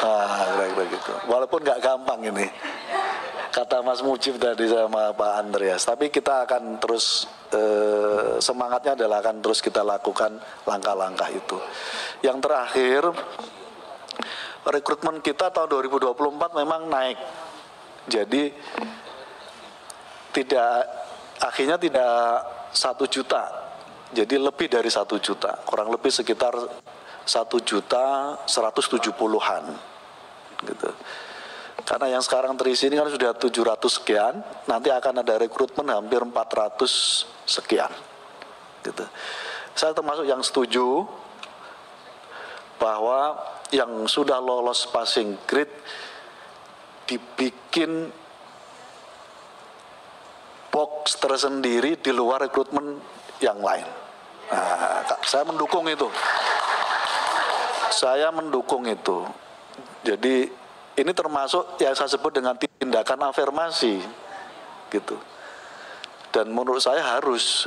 Nah, kira-kira gitu. Walaupun nggak gampang ini, kata Mas Mujib tadi sama Pak Andreas. Tapi kita akan terus semangatnya adalah akan terus kita lakukan langkah-langkah itu. Yang terakhir, rekrutmen kita tahun 2024 memang naik. Jadi akhirnya tidak 1 juta. Jadi lebih dari 1 juta, kurang lebih sekitar 1.170.000-an gitu. Karena yang sekarang terisi ini kan sudah 700 sekian, nanti akan ada rekrutmen hampir 400 sekian gitu. Saya termasuk yang setuju bahwa yang sudah lolos passing grade dibikin box tersendiri di luar rekrutmen yang lain. Nah, saya mendukung itu. Saya mendukung itu. Jadi ini termasuk yang saya sebut dengan tindakan afirmasi, gitu. Dan menurut saya harus.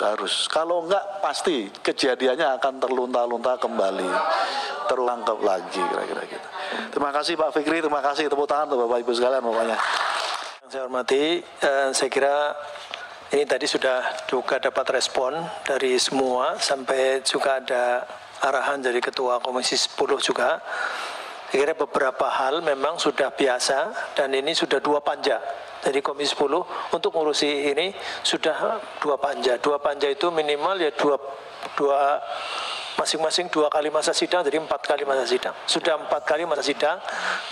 Kalau enggak pasti kejadiannya akan terlunta-lunta kembali, terlangkap lagi, kira-kira gitu. Terima kasih Pak Fikri, terima kasih, tepuk tangan untuk Bapak Ibu sekalian pokoknya. Yang saya hormati, saya kira ini tadi sudah juga dapat respon dari semua, sampai juga ada arahan dari Ketua Komisi 10 juga. Saya kira beberapa hal memang sudah biasa dan ini sudah 2 panja. Dari Komisi 10 untuk ngurusi ini sudah 2 panja. 2 panja itu minimal ya masing-masing 2 kali masa sidang, jadi 4 kali masa sidang. Sudah 4 kali masa sidang.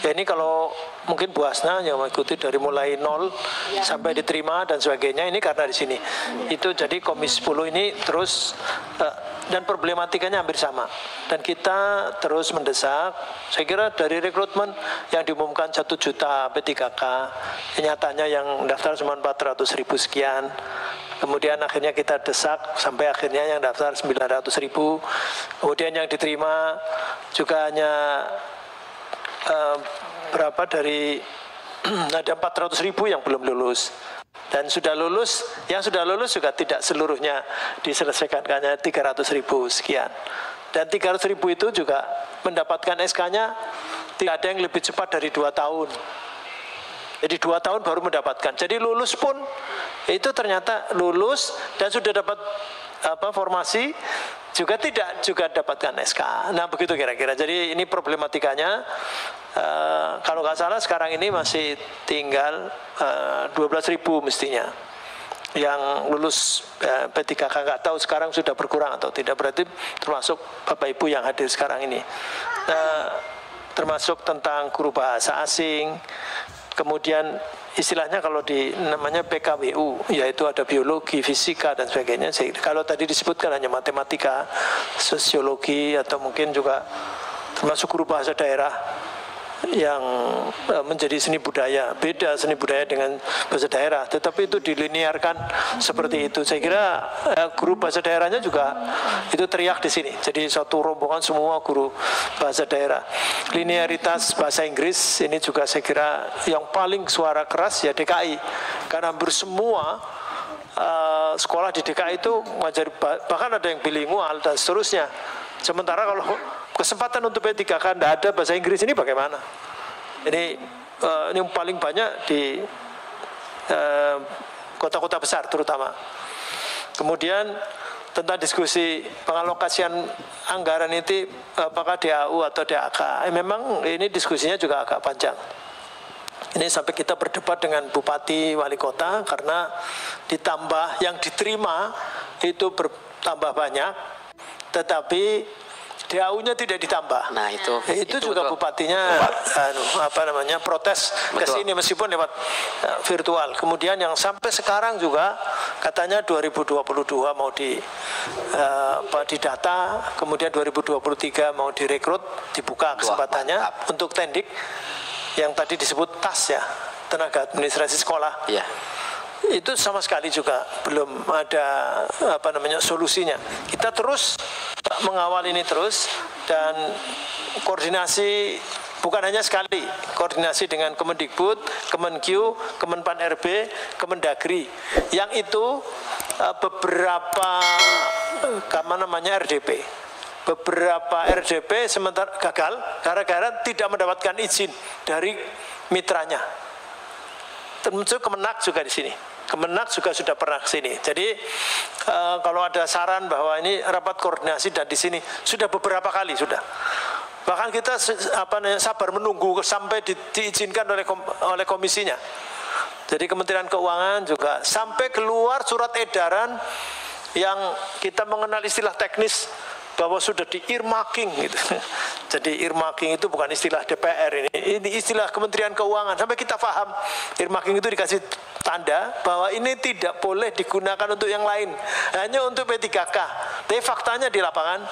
Ya ini kalau mungkin Bu Hasna yang mengikuti dari mulai 0 sampai diterima dan sebagainya, ini karena di sini. Itu jadi Komisi 10 ini terus dan problematikanya hampir sama. Dan kita terus mendesak. Saya kira dari rekrutmen yang diumumkan 1 juta P3K, nyatanya yang daftar cuma 400.000 sekian. Kemudian akhirnya kita desak sampai akhirnya yang daftar 900.000. Kemudian yang diterima juga hanya berapa dari ada 400.000 yang belum lulus. Dan sudah lulus, yang sudah lulus juga tidak seluruhnya diselesaikan, hanya 300.000 sekian. Dan 300.000 itu juga mendapatkan SK-nya tidak ada yang lebih cepat dari 2 tahun. Jadi 2 tahun baru mendapatkan. Jadi lulus pun itu ternyata lulus dan sudah dapat formasi juga tidak juga dapatkan SK. Nah begitu kira-kira. Jadi ini problematikanya. Kalau nggak salah sekarang ini masih tinggal 12.000 mestinya yang lulus P3K. Nggak tahu sekarang sudah berkurang atau tidak, berarti termasuk Bapak Ibu yang hadir sekarang ini. Termasuk tentang guru bahasa asing, kemudian istilahnya kalau namanya PKWU, yaitu ada biologi, fisika dan sebagainya. Kalau tadi disebutkan hanya matematika, sosiologi atau mungkin juga termasuk guru bahasa daerah yang menjadi seni budaya, beda seni budaya dengan bahasa daerah, tetapi itu dilinearkan seperti itu. Saya kira guru bahasa daerahnya juga itu teriak di sini. Jadi satu rombongan semua guru bahasa daerah. Linearitas bahasa Inggris ini juga saya kira yang paling suara keras ya DKI, karena hampir semua sekolah di DKI itu mengajari, bahkan ada yang bilingual dan seterusnya. Sementara kalau kesempatan untuk P3K tidak ada bahasa Inggris, ini bagaimana? Ini yang paling banyak di kota-kota besar terutama. Kemudian tentang diskusi pengalokasian anggaran itu apakah DAU atau DAK, memang ini diskusinya juga agak panjang. Ini sampai kita berdebat dengan Bupati, Wali Kota, karena ditambah yang diterima itu bertambah banyak, tetapi DAU-nya tidak ditambah. Nah itu juga betul. bupatinya protes ke sini meskipun lewat virtual. Kemudian yang sampai sekarang juga katanya 2022 mau didata, kemudian 2023 mau direkrut, dibuka kesempatannya untuk tendik yang tadi disebut TAS ya, tenaga administrasi sekolah. Iya. Itu sama sekali juga belum ada solusinya. Kita terus mengawal ini terus dan koordinasi bukan hanya sekali, koordinasi dengan Kemendikbud, Kemenkyu, Kemenpan RB, Kemendagri. Yang itu beberapa RDP. Beberapa RDP sementara gagal gara-gara tidak mendapatkan izin dari mitranya. Termasuk Kemenak juga di sini. Kemenak juga sudah pernah ke sini. Jadi kalau ada saran bahwa ini rapat koordinasi dan di sini sudah beberapa kali sudah. Bahkan kita sabar menunggu sampai diizinkan oleh komisinya. Jadi Kementerian Keuangan juga sampai keluar surat edaran yang kita mengenal istilah teknis bahwa sudah di earmarking gitu. Jadi earmarking itu bukan istilah DPR ini istilah Kementerian Keuangan. Sampai kita paham earmarking itu dikasih tanda bahwa ini tidak boleh digunakan untuk yang lain, hanya untuk P3K. Tapi faktanya di lapangan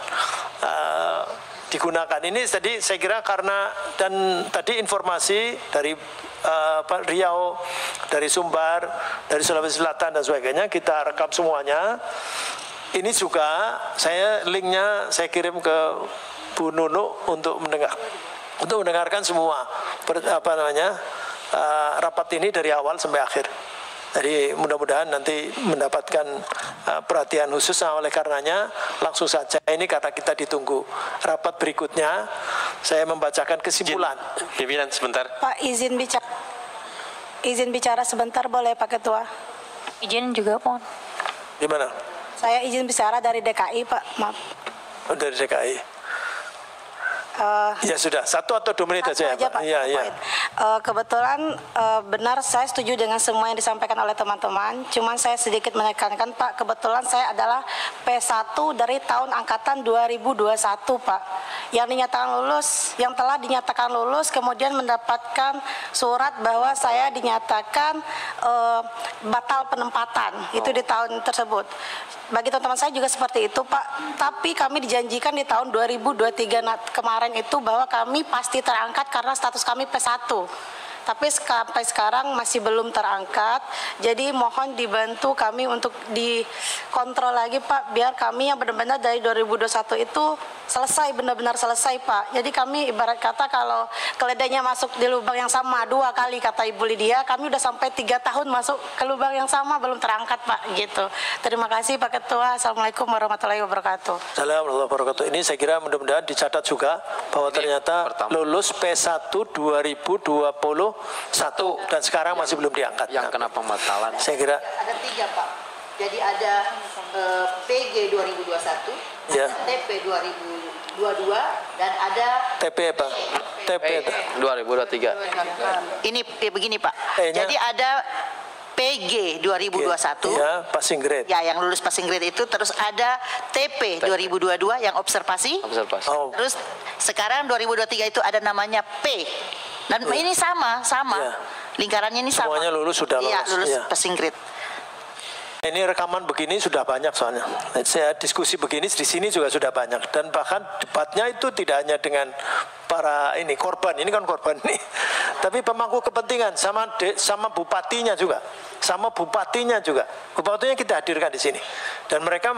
digunakan. Ini tadi saya kira karena dan tadi informasi dari Riau, dari Sumbar, dari Sulawesi Selatan dan sebagainya kita rekam semuanya. Ini juga linknya saya kirim ke Bu Nunu untuk mendengarkan semua rapat ini dari awal sampai akhir. Jadi mudah-mudahan nanti mendapatkan perhatian khusus. Oleh karenanya langsung saja ini karena kita ditunggu rapat berikutnya, saya membacakan kesimpulan. Pimpinan sebentar. Pak izin bicara sebentar boleh Pak Ketua? Izin juga mohon. Gimana? Saya izin bicara dari DKI Pak, maaf. Oh, dari DKI. Ya sudah, 1 atau 2 menit saja ya Pak. Iya. Kebetulan benar saya setuju dengan semua yang disampaikan oleh teman-teman. Cuman saya sedikit menekankan Pak, kebetulan saya adalah P1 dari tahun angkatan 2021 Pak. Yang telah dinyatakan lulus, kemudian mendapatkan surat bahwa saya dinyatakan batal penempatan. Itu di tahun tersebut. Bagi teman-teman saya juga seperti itu Pak. Tapi kami dijanjikan di tahun 2023 kemarin itu bahwa kami pasti terangkat karena status kami P1. Tapi sampai sekarang masih belum terangkat. Jadi mohon dibantu kami untuk dikontrol lagi Pak, biar kami yang benar-benar dari 2021 itu selesai, benar-benar selesai Pak. Jadi kami ibarat kata kalau keledainya masuk di lubang yang sama 2 kali kata Ibu Lydia, kami udah sampai 3 tahun masuk ke lubang yang sama belum terangkat Pak gitu. Terima kasih Pak Ketua. Assalamualaikum warahmatullahi wabarakatuh. Assalamualaikum warahmatullahi wabarakatuh. Ini saya kira mudah-mudahan dicatat juga bahwa ternyata lulus P1 2021 dan sekarang masih belum diangkat. Yang kena pembatalan. Saya kira ada 3 Pak. Jadi ada PG 2021, ya. TP 2022 dan ada TP apa? TP 2023. ini begini Pak. Jadi ada PG 2021 ya, passing grade. Ya, yang lulus passing grade itu, terus ada TP 2022 yang observasi. Terus sekarang 2023 itu ada namanya P. Dan ini sama. Lingkarannya ini sama. Semuanya lulus sudah lulus. Iya, lulus passing grade. Ini rekaman begini sudah banyak soalnya. Saya diskusi begini di sini juga sudah banyak, dan bahkan debatnya itu tidak hanya dengan para korban, ini kan korban nih, tapi pemangku kepentingan sama bupatinya juga, bupatinya kita hadirkan di sini, dan mereka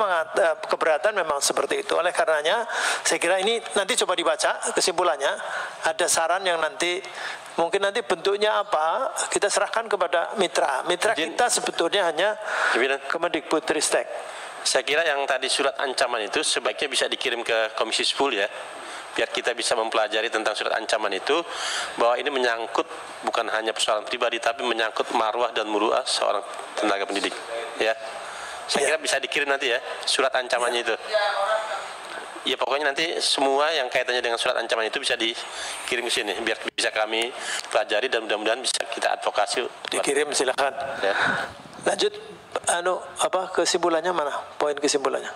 keberatan memang seperti itu. Oleh karenanya saya kira ini nanti coba dibaca kesimpulannya, ada saran yang nanti mungkin nanti bentuknya apa kita serahkan kepada mitra kita sebetulnya hanya Kemendikbud Ristek. Saya kira yang tadi surat ancaman itu sebaiknya bisa dikirim ke Komisi 10 ya, biar kita bisa mempelajari tentang surat ancaman itu, bahwa ini menyangkut bukan hanya persoalan pribadi tapi menyangkut marwah dan muruah seorang tenaga pendidik ya. Saya kira bisa dikirim nanti ya surat ancamannya itu. Ya pokoknya nanti semua yang kaitannya dengan surat ancaman itu bisa dikirim ke sini biar bisa kami pelajari dan mudah-mudahan bisa kita advokasi. Dikirim silakan. Ya. Lanjut kesimpulannya mana? Poin kesimpulannya.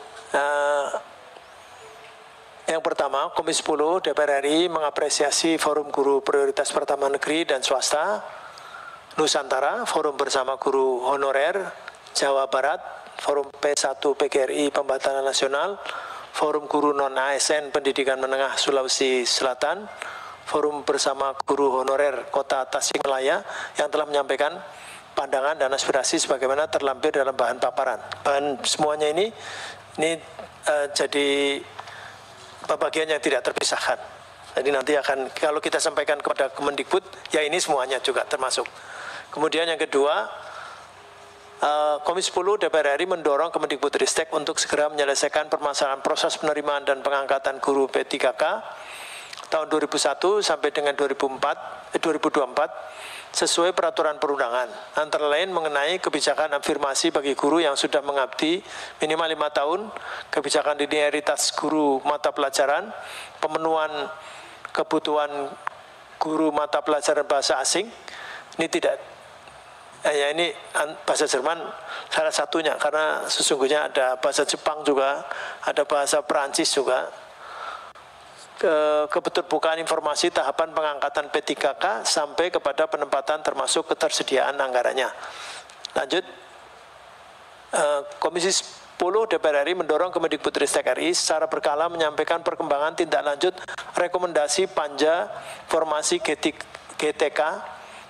Yang pertama, Komisi 10 DPR RI mengapresiasi Forum Guru Prioritas Pertama Negeri dan Swasta Nusantara, Forum Bersama Guru Honorer Jawa Barat, Forum P1 PGRI Pembatalan Nasional, Forum Guru Non-ASN Pendidikan Menengah Sulawesi Selatan, Forum Bersama Guru Honorer Kota Tasikmalaya yang telah menyampaikan pandangan dan aspirasi sebagaimana terlampir dalam bahan paparan. Bahan semuanya ini jadi bagian yang tidak terpisahkan. Jadi nanti akan kalau kita sampaikan kepada Kemendikbud, ya ini semuanya juga termasuk. Kemudian yang kedua, Komisi 10 DPR RI mendorong Kemendikbudristek untuk segera menyelesaikan permasalahan proses penerimaan dan pengangkatan guru P3K tahun 2001 sampai dengan 2024 sesuai peraturan perundangan, antara lain mengenai kebijakan afirmasi bagi guru yang sudah mengabdi minimal 5 tahun, kebijakan linearitas guru mata pelajaran, pemenuhan kebutuhan guru mata pelajaran bahasa asing. Ini tidak, ya ini bahasa Jerman salah satunya, karena sesungguhnya ada bahasa Jepang juga, ada bahasa Perancis juga. Keterbukaan informasi tahapan pengangkatan P3K sampai kepada penempatan termasuk ketersediaan anggarannya. Lanjut, Komisi 10 DPR RI mendorong Kemendikbudristek RI secara berkala menyampaikan perkembangan tindak lanjut rekomendasi panja formasi GTK,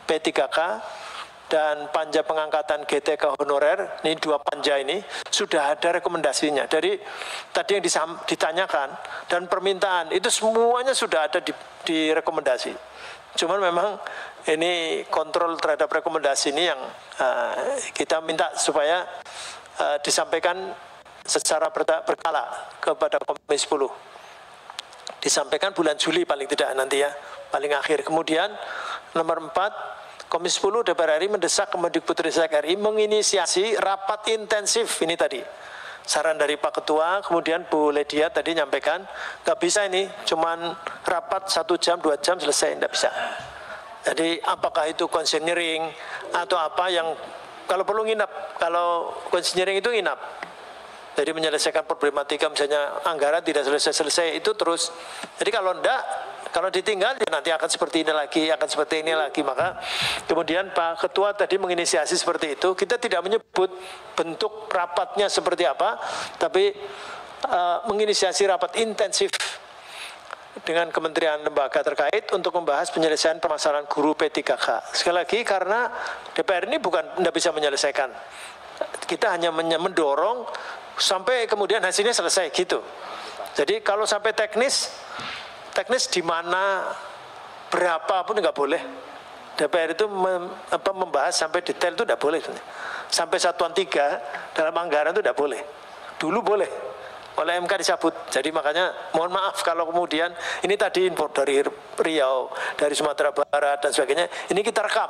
P3K, dan panja pengangkatan GTK honorer. Ini dua panja ini sudah ada rekomendasinya. Dari tadi yang ditanyakan dan permintaan itu semuanya sudah ada di rekomendasi. Cuman memang ini kontrol terhadap rekomendasi ini yang kita minta supaya disampaikan secara berkala kepada Komisi 10. Disampaikan bulan Juli paling tidak nanti ya, paling akhir. Kemudian nomor 4, Komisi 10 DPR RI mendesak Kemendikbudristek RI menginisiasi rapat intensif. Ini tadi saran dari Pak Ketua, kemudian Bu Ledia tadi nyampaikan, nggak bisa ini, cuman rapat 1 jam, 2 jam selesai, nggak bisa. Jadi apakah itu konseling atau apa yang, kalau perlu nginap, kalau konseling itu nginap. Jadi menyelesaikan problematika misalnya anggaran tidak selesai-selesai itu terus. Jadi kalau enggak, kalau ditinggal ya nanti akan seperti ini lagi, akan seperti ini lagi. Maka kemudian Pak Ketua tadi menginisiasi seperti itu. Kita tidak menyebut bentuk rapatnya seperti apa, tapi menginisiasi rapat intensif dengan kementerian lembaga terkait untuk membahas penyelesaian permasalahan guru P3K. Sekali lagi karena DPR ini bukan tidak bisa menyelesaikan. Kita hanya mendorong sampai kemudian hasilnya selesai gitu. Jadi kalau sampai teknis di mana berapa pun nggak boleh. DPR itu membahas sampai detail itu tidak boleh. Sampai satuan 3 dalam anggaran itu tidak boleh. Dulu boleh, oleh MK dicabut. Jadi makanya mohon maaf kalau kemudian ini tadi info dari Riau, dari Sumatera Barat dan sebagainya, ini kita rekam.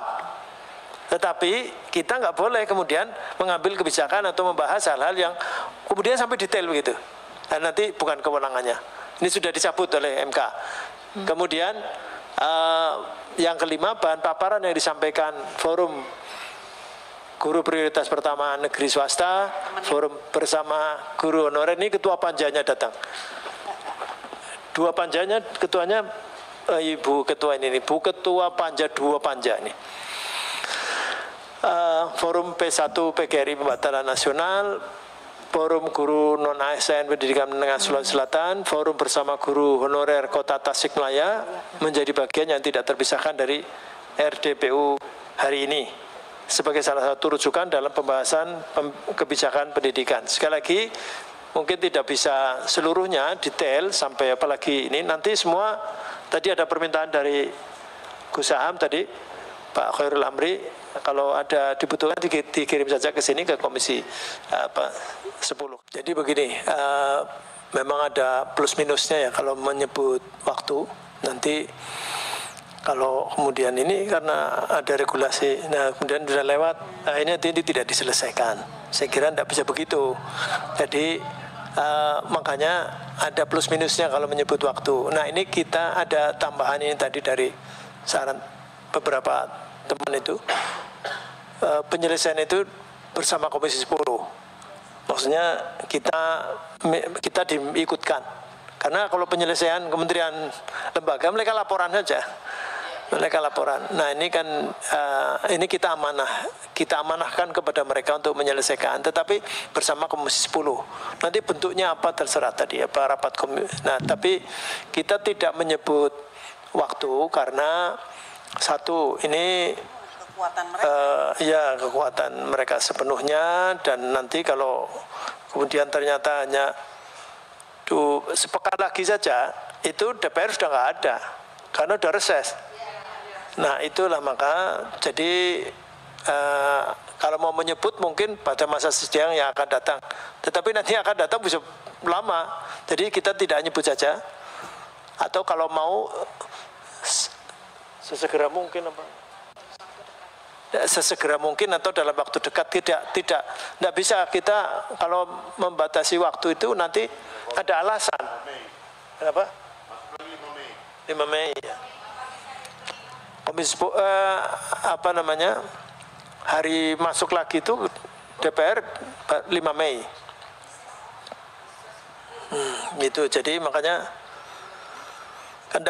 Tetapi kita nggak boleh kemudian mengambil kebijakan atau membahas hal-hal yang kemudian sampai detail begitu. Dan nanti bukan kewenangannya. Ini sudah dicabut oleh MK. Kemudian yang kelima, bahan paparan yang disampaikan Forum Guru Prioritas Pertama Negeri Swasta, Forum Bersama Guru Honorer, ini ketua panjanya datang. Dua panjanya, ketuanya Ibu Ketua ini, Bu Ketua Panja, dua panja ini. Forum P1 PGRI Pembatalan Nasional, Forum Guru Non-ASN Pendidikan Menengah Sulawesi Selatan, Forum Bersama Guru Honorer Kota Tasikmalaya menjadi bagian yang tidak terpisahkan dari RDPU hari ini sebagai salah satu rujukan dalam pembahasan kebijakan pendidikan. Sekali lagi, mungkin tidak bisa seluruhnya detail sampai apalagi ini, nanti semua tadi ada permintaan dari Gus Saham tadi, Pak Khairul Amri, kalau ada dibutuhkan dikirim saja ke sini ke Komisi 10. Jadi begini, memang ada plus minusnya ya kalau menyebut waktu. Nanti kalau kemudian ini karena ada regulasi, nah kemudian sudah lewat, akhirnya ini tidak diselesaikan. Saya kira tidak bisa begitu. Jadi makanya ada plus minusnya kalau menyebut waktu. Nah ini kita ada tambahan ini tadi dari saran beberapa teman itu, penyelesaian itu bersama Komisi 10. Maksudnya kita diikutkan Karena kalau penyelesaian kementerian lembaga mereka laporan saja. Mereka laporan. Nah ini kan ini kita amanahkan kepada mereka untuk menyelesaikan. Tetapi bersama Komisi 10. Nanti bentuknya apa terserah tadi apa rapat komisi. Nah tapi kita tidak menyebut waktu karena satu ini kekuatan mereka sepenuhnya, dan nanti kalau kemudian ternyata hanya sepekan lagi saja itu DPR sudah nggak ada karena sudah reses. Nah itulah maka jadi kalau mau menyebut mungkin pada masa sidang yang akan datang, tetapi nanti akan datang bisa lama, jadi kita tidak nyebut saja, atau kalau mau sesegera mungkin apa? Sesegera mungkin atau dalam waktu dekat. Tidak bisa kita kalau membatasi waktu itu nanti ada alasan. Kenapa? 5 Mei ya. Komisi hari masuk lagi itu DPR 5 Mei. Gitu. Jadi makanya kan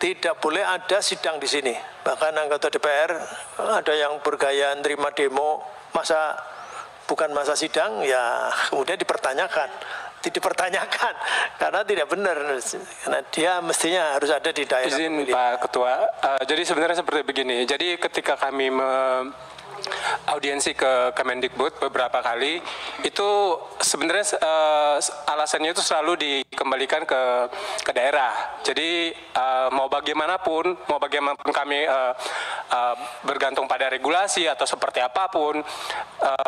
tidak boleh ada sidang di sini. Bahkan anggota DPR ada yang bergaya nerima demo, masa bukan masa sidang, ya kemudian dipertanyakan. Dipertanyakan karena tidak benar, karena dia mestinya harus ada di daerah. Izin Pak Ketua, jadi sebenarnya seperti begini. Jadi ketika kami audiensi ke Kemendikbud beberapa kali, itu sebenarnya alasannya itu selalu dikembalikan ke daerah. Jadi mau bagaimanapun kami bergantung pada regulasi atau seperti apapun,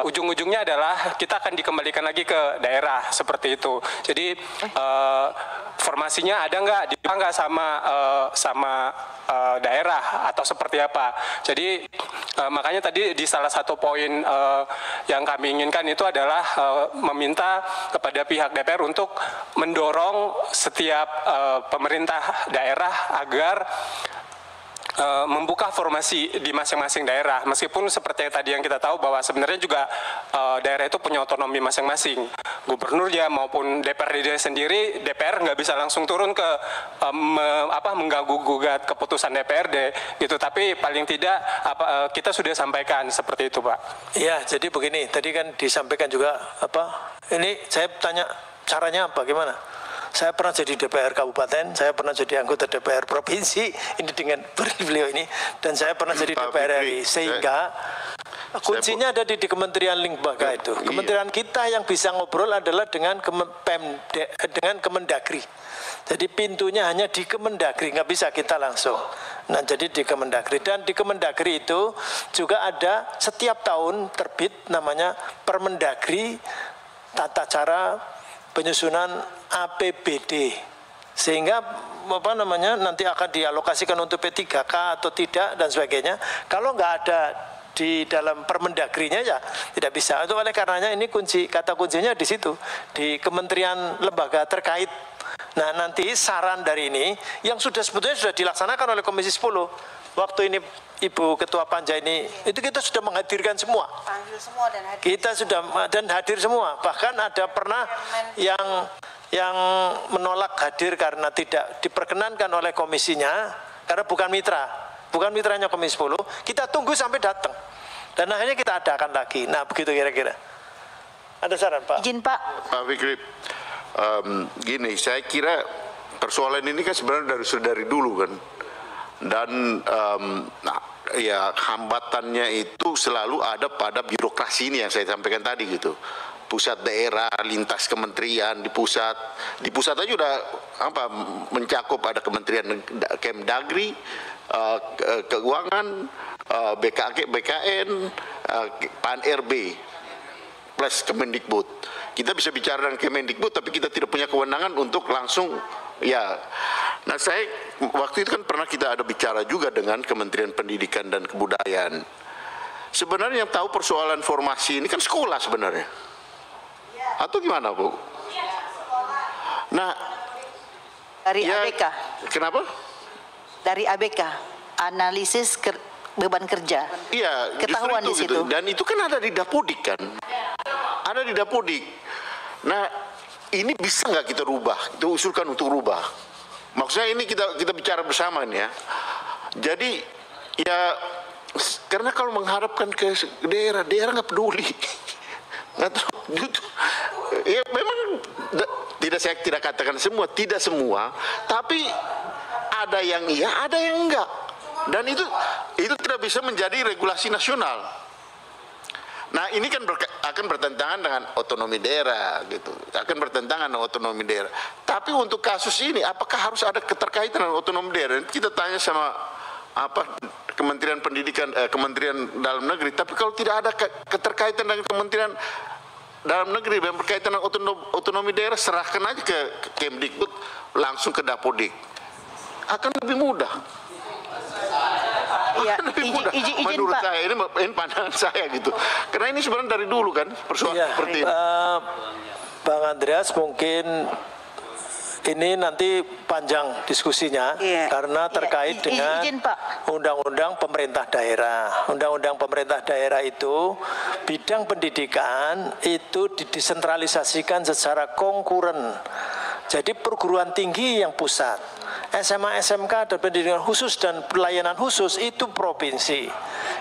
ujung-ujungnya adalah kita akan dikembalikan lagi ke daerah seperti itu. Jadi formasinya ada nggak sama daerah atau seperti apa. Jadi makanya tadi di salah satu poin yang kami inginkan itu adalah meminta kepada pihak DPR untuk mendorong setiap pemerintah daerah agar membuka formasi di masing-masing daerah, meskipun seperti tadi yang kita tahu bahwa sebenarnya juga daerah itu punya otonomi masing-masing. Gubernur ya maupun DPRD sendiri, DPR nggak bisa langsung turun ke mengganggu-gugat keputusan DPRD gitu, tapi paling tidak kita sudah sampaikan seperti itu, Pak. Iya, jadi begini, tadi kan disampaikan juga ini saya tanya caranya apa, gimana? Saya pernah jadi DPR kabupaten, saya pernah jadi anggota DPR provinsi, ini dengan beliau ini, dan saya pernah jadi DPR RI, sehingga kuncinya ada di Kementerian Lembaga itu. Kementerian kita yang bisa ngobrol adalah dengan Kemendagri. Jadi pintunya hanya di Kemendagri, nggak bisa kita langsung. Nah jadi di Kemendagri, dan di Kemendagri itu juga ada setiap tahun terbit namanya Permendagri tata cara penyusunan APBD, sehingga nanti akan dialokasikan untuk P3K atau tidak dan sebagainya. Kalau nggak ada di dalam Permendagrinya ya tidak bisa. Itu oleh karenanya ini kata kuncinya di situ, di kementerian lembaga terkait. Nah nanti saran dari ini yang sebetulnya sudah dilaksanakan oleh Komisi 10. Waktu ini Ibu Ketua Panja ini, itu kita sudah menghadirkan semua. Panggil semua dan hadir. Kita sudah dan hadir semua. Bahkan ada pernah yang menolak hadir karena tidak diperkenankan oleh komisinya, karena bukan mitranya Komisi 10. Kita tunggu sampai datang. Dan akhirnya kita adakan lagi. Nah begitu kira-kira. Ada saran Pak? Izin Pak. Pak Fikri, gini, saya kira persoalan ini kan sebenarnya dari dulu kan. Dan hambatannya itu selalu ada pada birokrasi ini yang saya sampaikan tadi gitu. Pusat daerah, lintas kementerian, di pusat aja udah mencakup ada Kementerian Kemdagri, Keuangan, BKN, PAN-RB plus Kemendikbud. Kita bisa bicara dengan Kemendikbud tapi kita tidak punya kewenangan untuk langsung ya. Nah saya waktu itu kan pernah kita ada bicara juga dengan Kementerian Pendidikan dan Kebudayaan. Sebenarnya yang tahu persoalan formasi ini kan sekolah sebenarnya. Atau gimana Bu? Nah dari ABK. Kenapa? Dari ABK, analisis beban kerja. Iya, ketahuan di situ. Dan itu kan ada di Dapodik kan? Ada di Dapodik. Nah ini bisa nggak kita rubah? Kita usulkan untuk rubah. Maksudnya ini kita bicara bersama nih ya. Jadi ya karena kalau mengharapkan ke daerah nggak peduli. Nggak tahu. Ya memang saya tidak katakan semua, tidak semua, tapi ada yang iya, ada yang enggak. Dan itu tidak bisa menjadi regulasi nasional. Nah ini kan akan bertentangan dengan otonomi daerah gitu, akan bertentangan dengan otonomi daerah. Tapi untuk kasus ini, apakah harus ada keterkaitan dengan otonomi daerah? Kita tanya sama Kementerian Pendidikan, Kementerian Dalam Negeri. Tapi kalau tidak ada keterkaitan dengan Kementerian Dalam Negeri yang berkaitan dengan otonomi daerah, serahkan aja ke Kemdikbud, langsung ke Dapodik, akan lebih mudah. Ya, Menurut saya ini pandangan saya gitu. Karena ini sebenarnya dari dulu kan persoalan seperti ini. Bang Andreas, mungkin ini nanti panjang diskusinya karena terkait dengan undang-undang pemerintah daerah. Undang-undang pemerintah daerah itu bidang pendidikan itu didesentralisasikan secara konkuren. Jadi perguruan tinggi yang pusat, SMA, SMK dan pendidikan khusus dan pelayanan khusus itu provinsi.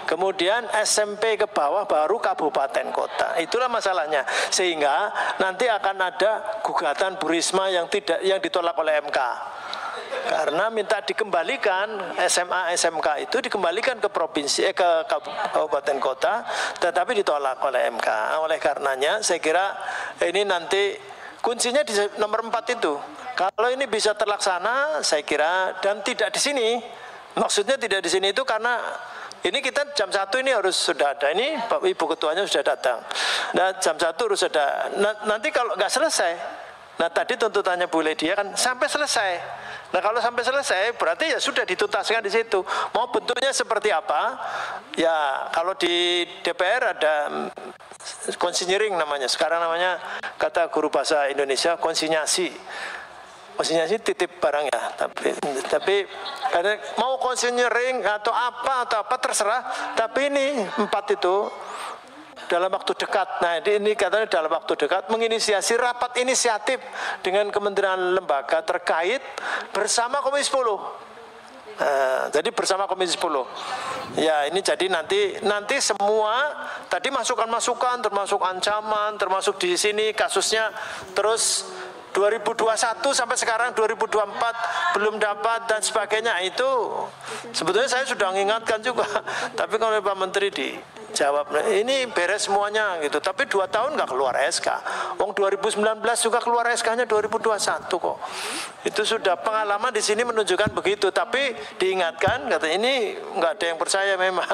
Kemudian SMP ke bawah baru kabupaten kota. Itulah masalahnya. Sehingga nanti akan ada gugatan Bu Risma yang ditolak oleh MK. Karena minta dikembalikan SMA, SMK itu dikembalikan ke provinsi, ke kabupaten kota, tetapi ditolak oleh MK. Oleh karenanya saya kira ini nanti kuncinya di nomor 4 itu. Kalau ini bisa terlaksana, saya kira, dan tidak di sini. Maksudnya tidak di sini itu karena ini kita jam 1 ini harus sudah ada. Ini Ibu Ketuanya sudah datang. Nah jam 1 harus ada. Nanti kalau nggak selesai, nah tadi tuntutannya Bu Ledia kan sampai selesai. Nah kalau sampai selesai berarti ya sudah dituntaskan di situ. Mau bentuknya seperti apa? Ya kalau di DPR ada konsinyering namanya. Sekarang namanya kata guru bahasa Indonesia konsinyasi. Konsinyasi titip barang ya. Tapi ada mau konsinyering atau apa terserah. Tapi ini 4 itu dalam waktu dekat. Nah ini katanya dalam waktu dekat menginisiasi rapat inisiatif dengan kementerian lembaga terkait bersama Komisi 10. Jadi bersama Komisi 10. Ya ini jadi nanti semua tadi masukan-masukan termasuk ancaman, termasuk di sini kasusnya terus 2021 sampai sekarang 2024 belum dapat dan sebagainya. Itu sebetulnya saya sudah mengingatkan juga. Tapi kalau Pak Menteri dijawab ini beres semuanya gitu. Tapi 2 tahun nggak keluar SK. Wong 2019 juga keluar SK-nya 2021 kok. Itu sudah pengalaman di sini menunjukkan begitu. Tapi diingatkan kata ini nggak ada yang percaya memang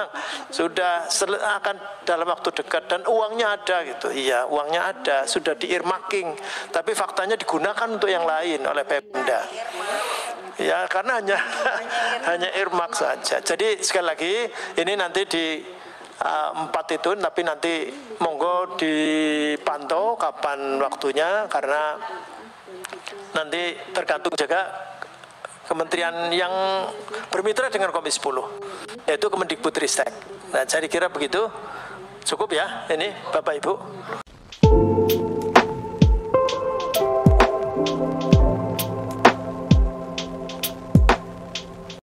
sudah akan dalam waktu dekat dan uangnya ada gitu. Iya uangnya ada sudah di-earmarking. Tapi faktanya digunakan untuk yang lain oleh Pemda. Ya karena hanya earmark saja. Jadi sekali lagi ini nanti di 4 itu, tapi nanti monggo dipantau kapan waktunya karena nanti tergantung juga kementerian yang bermitra dengan Komisi 10 yaitu Kemendikbudristek. Nah, saya kira begitu. Cukup ya ini Bapak Ibu.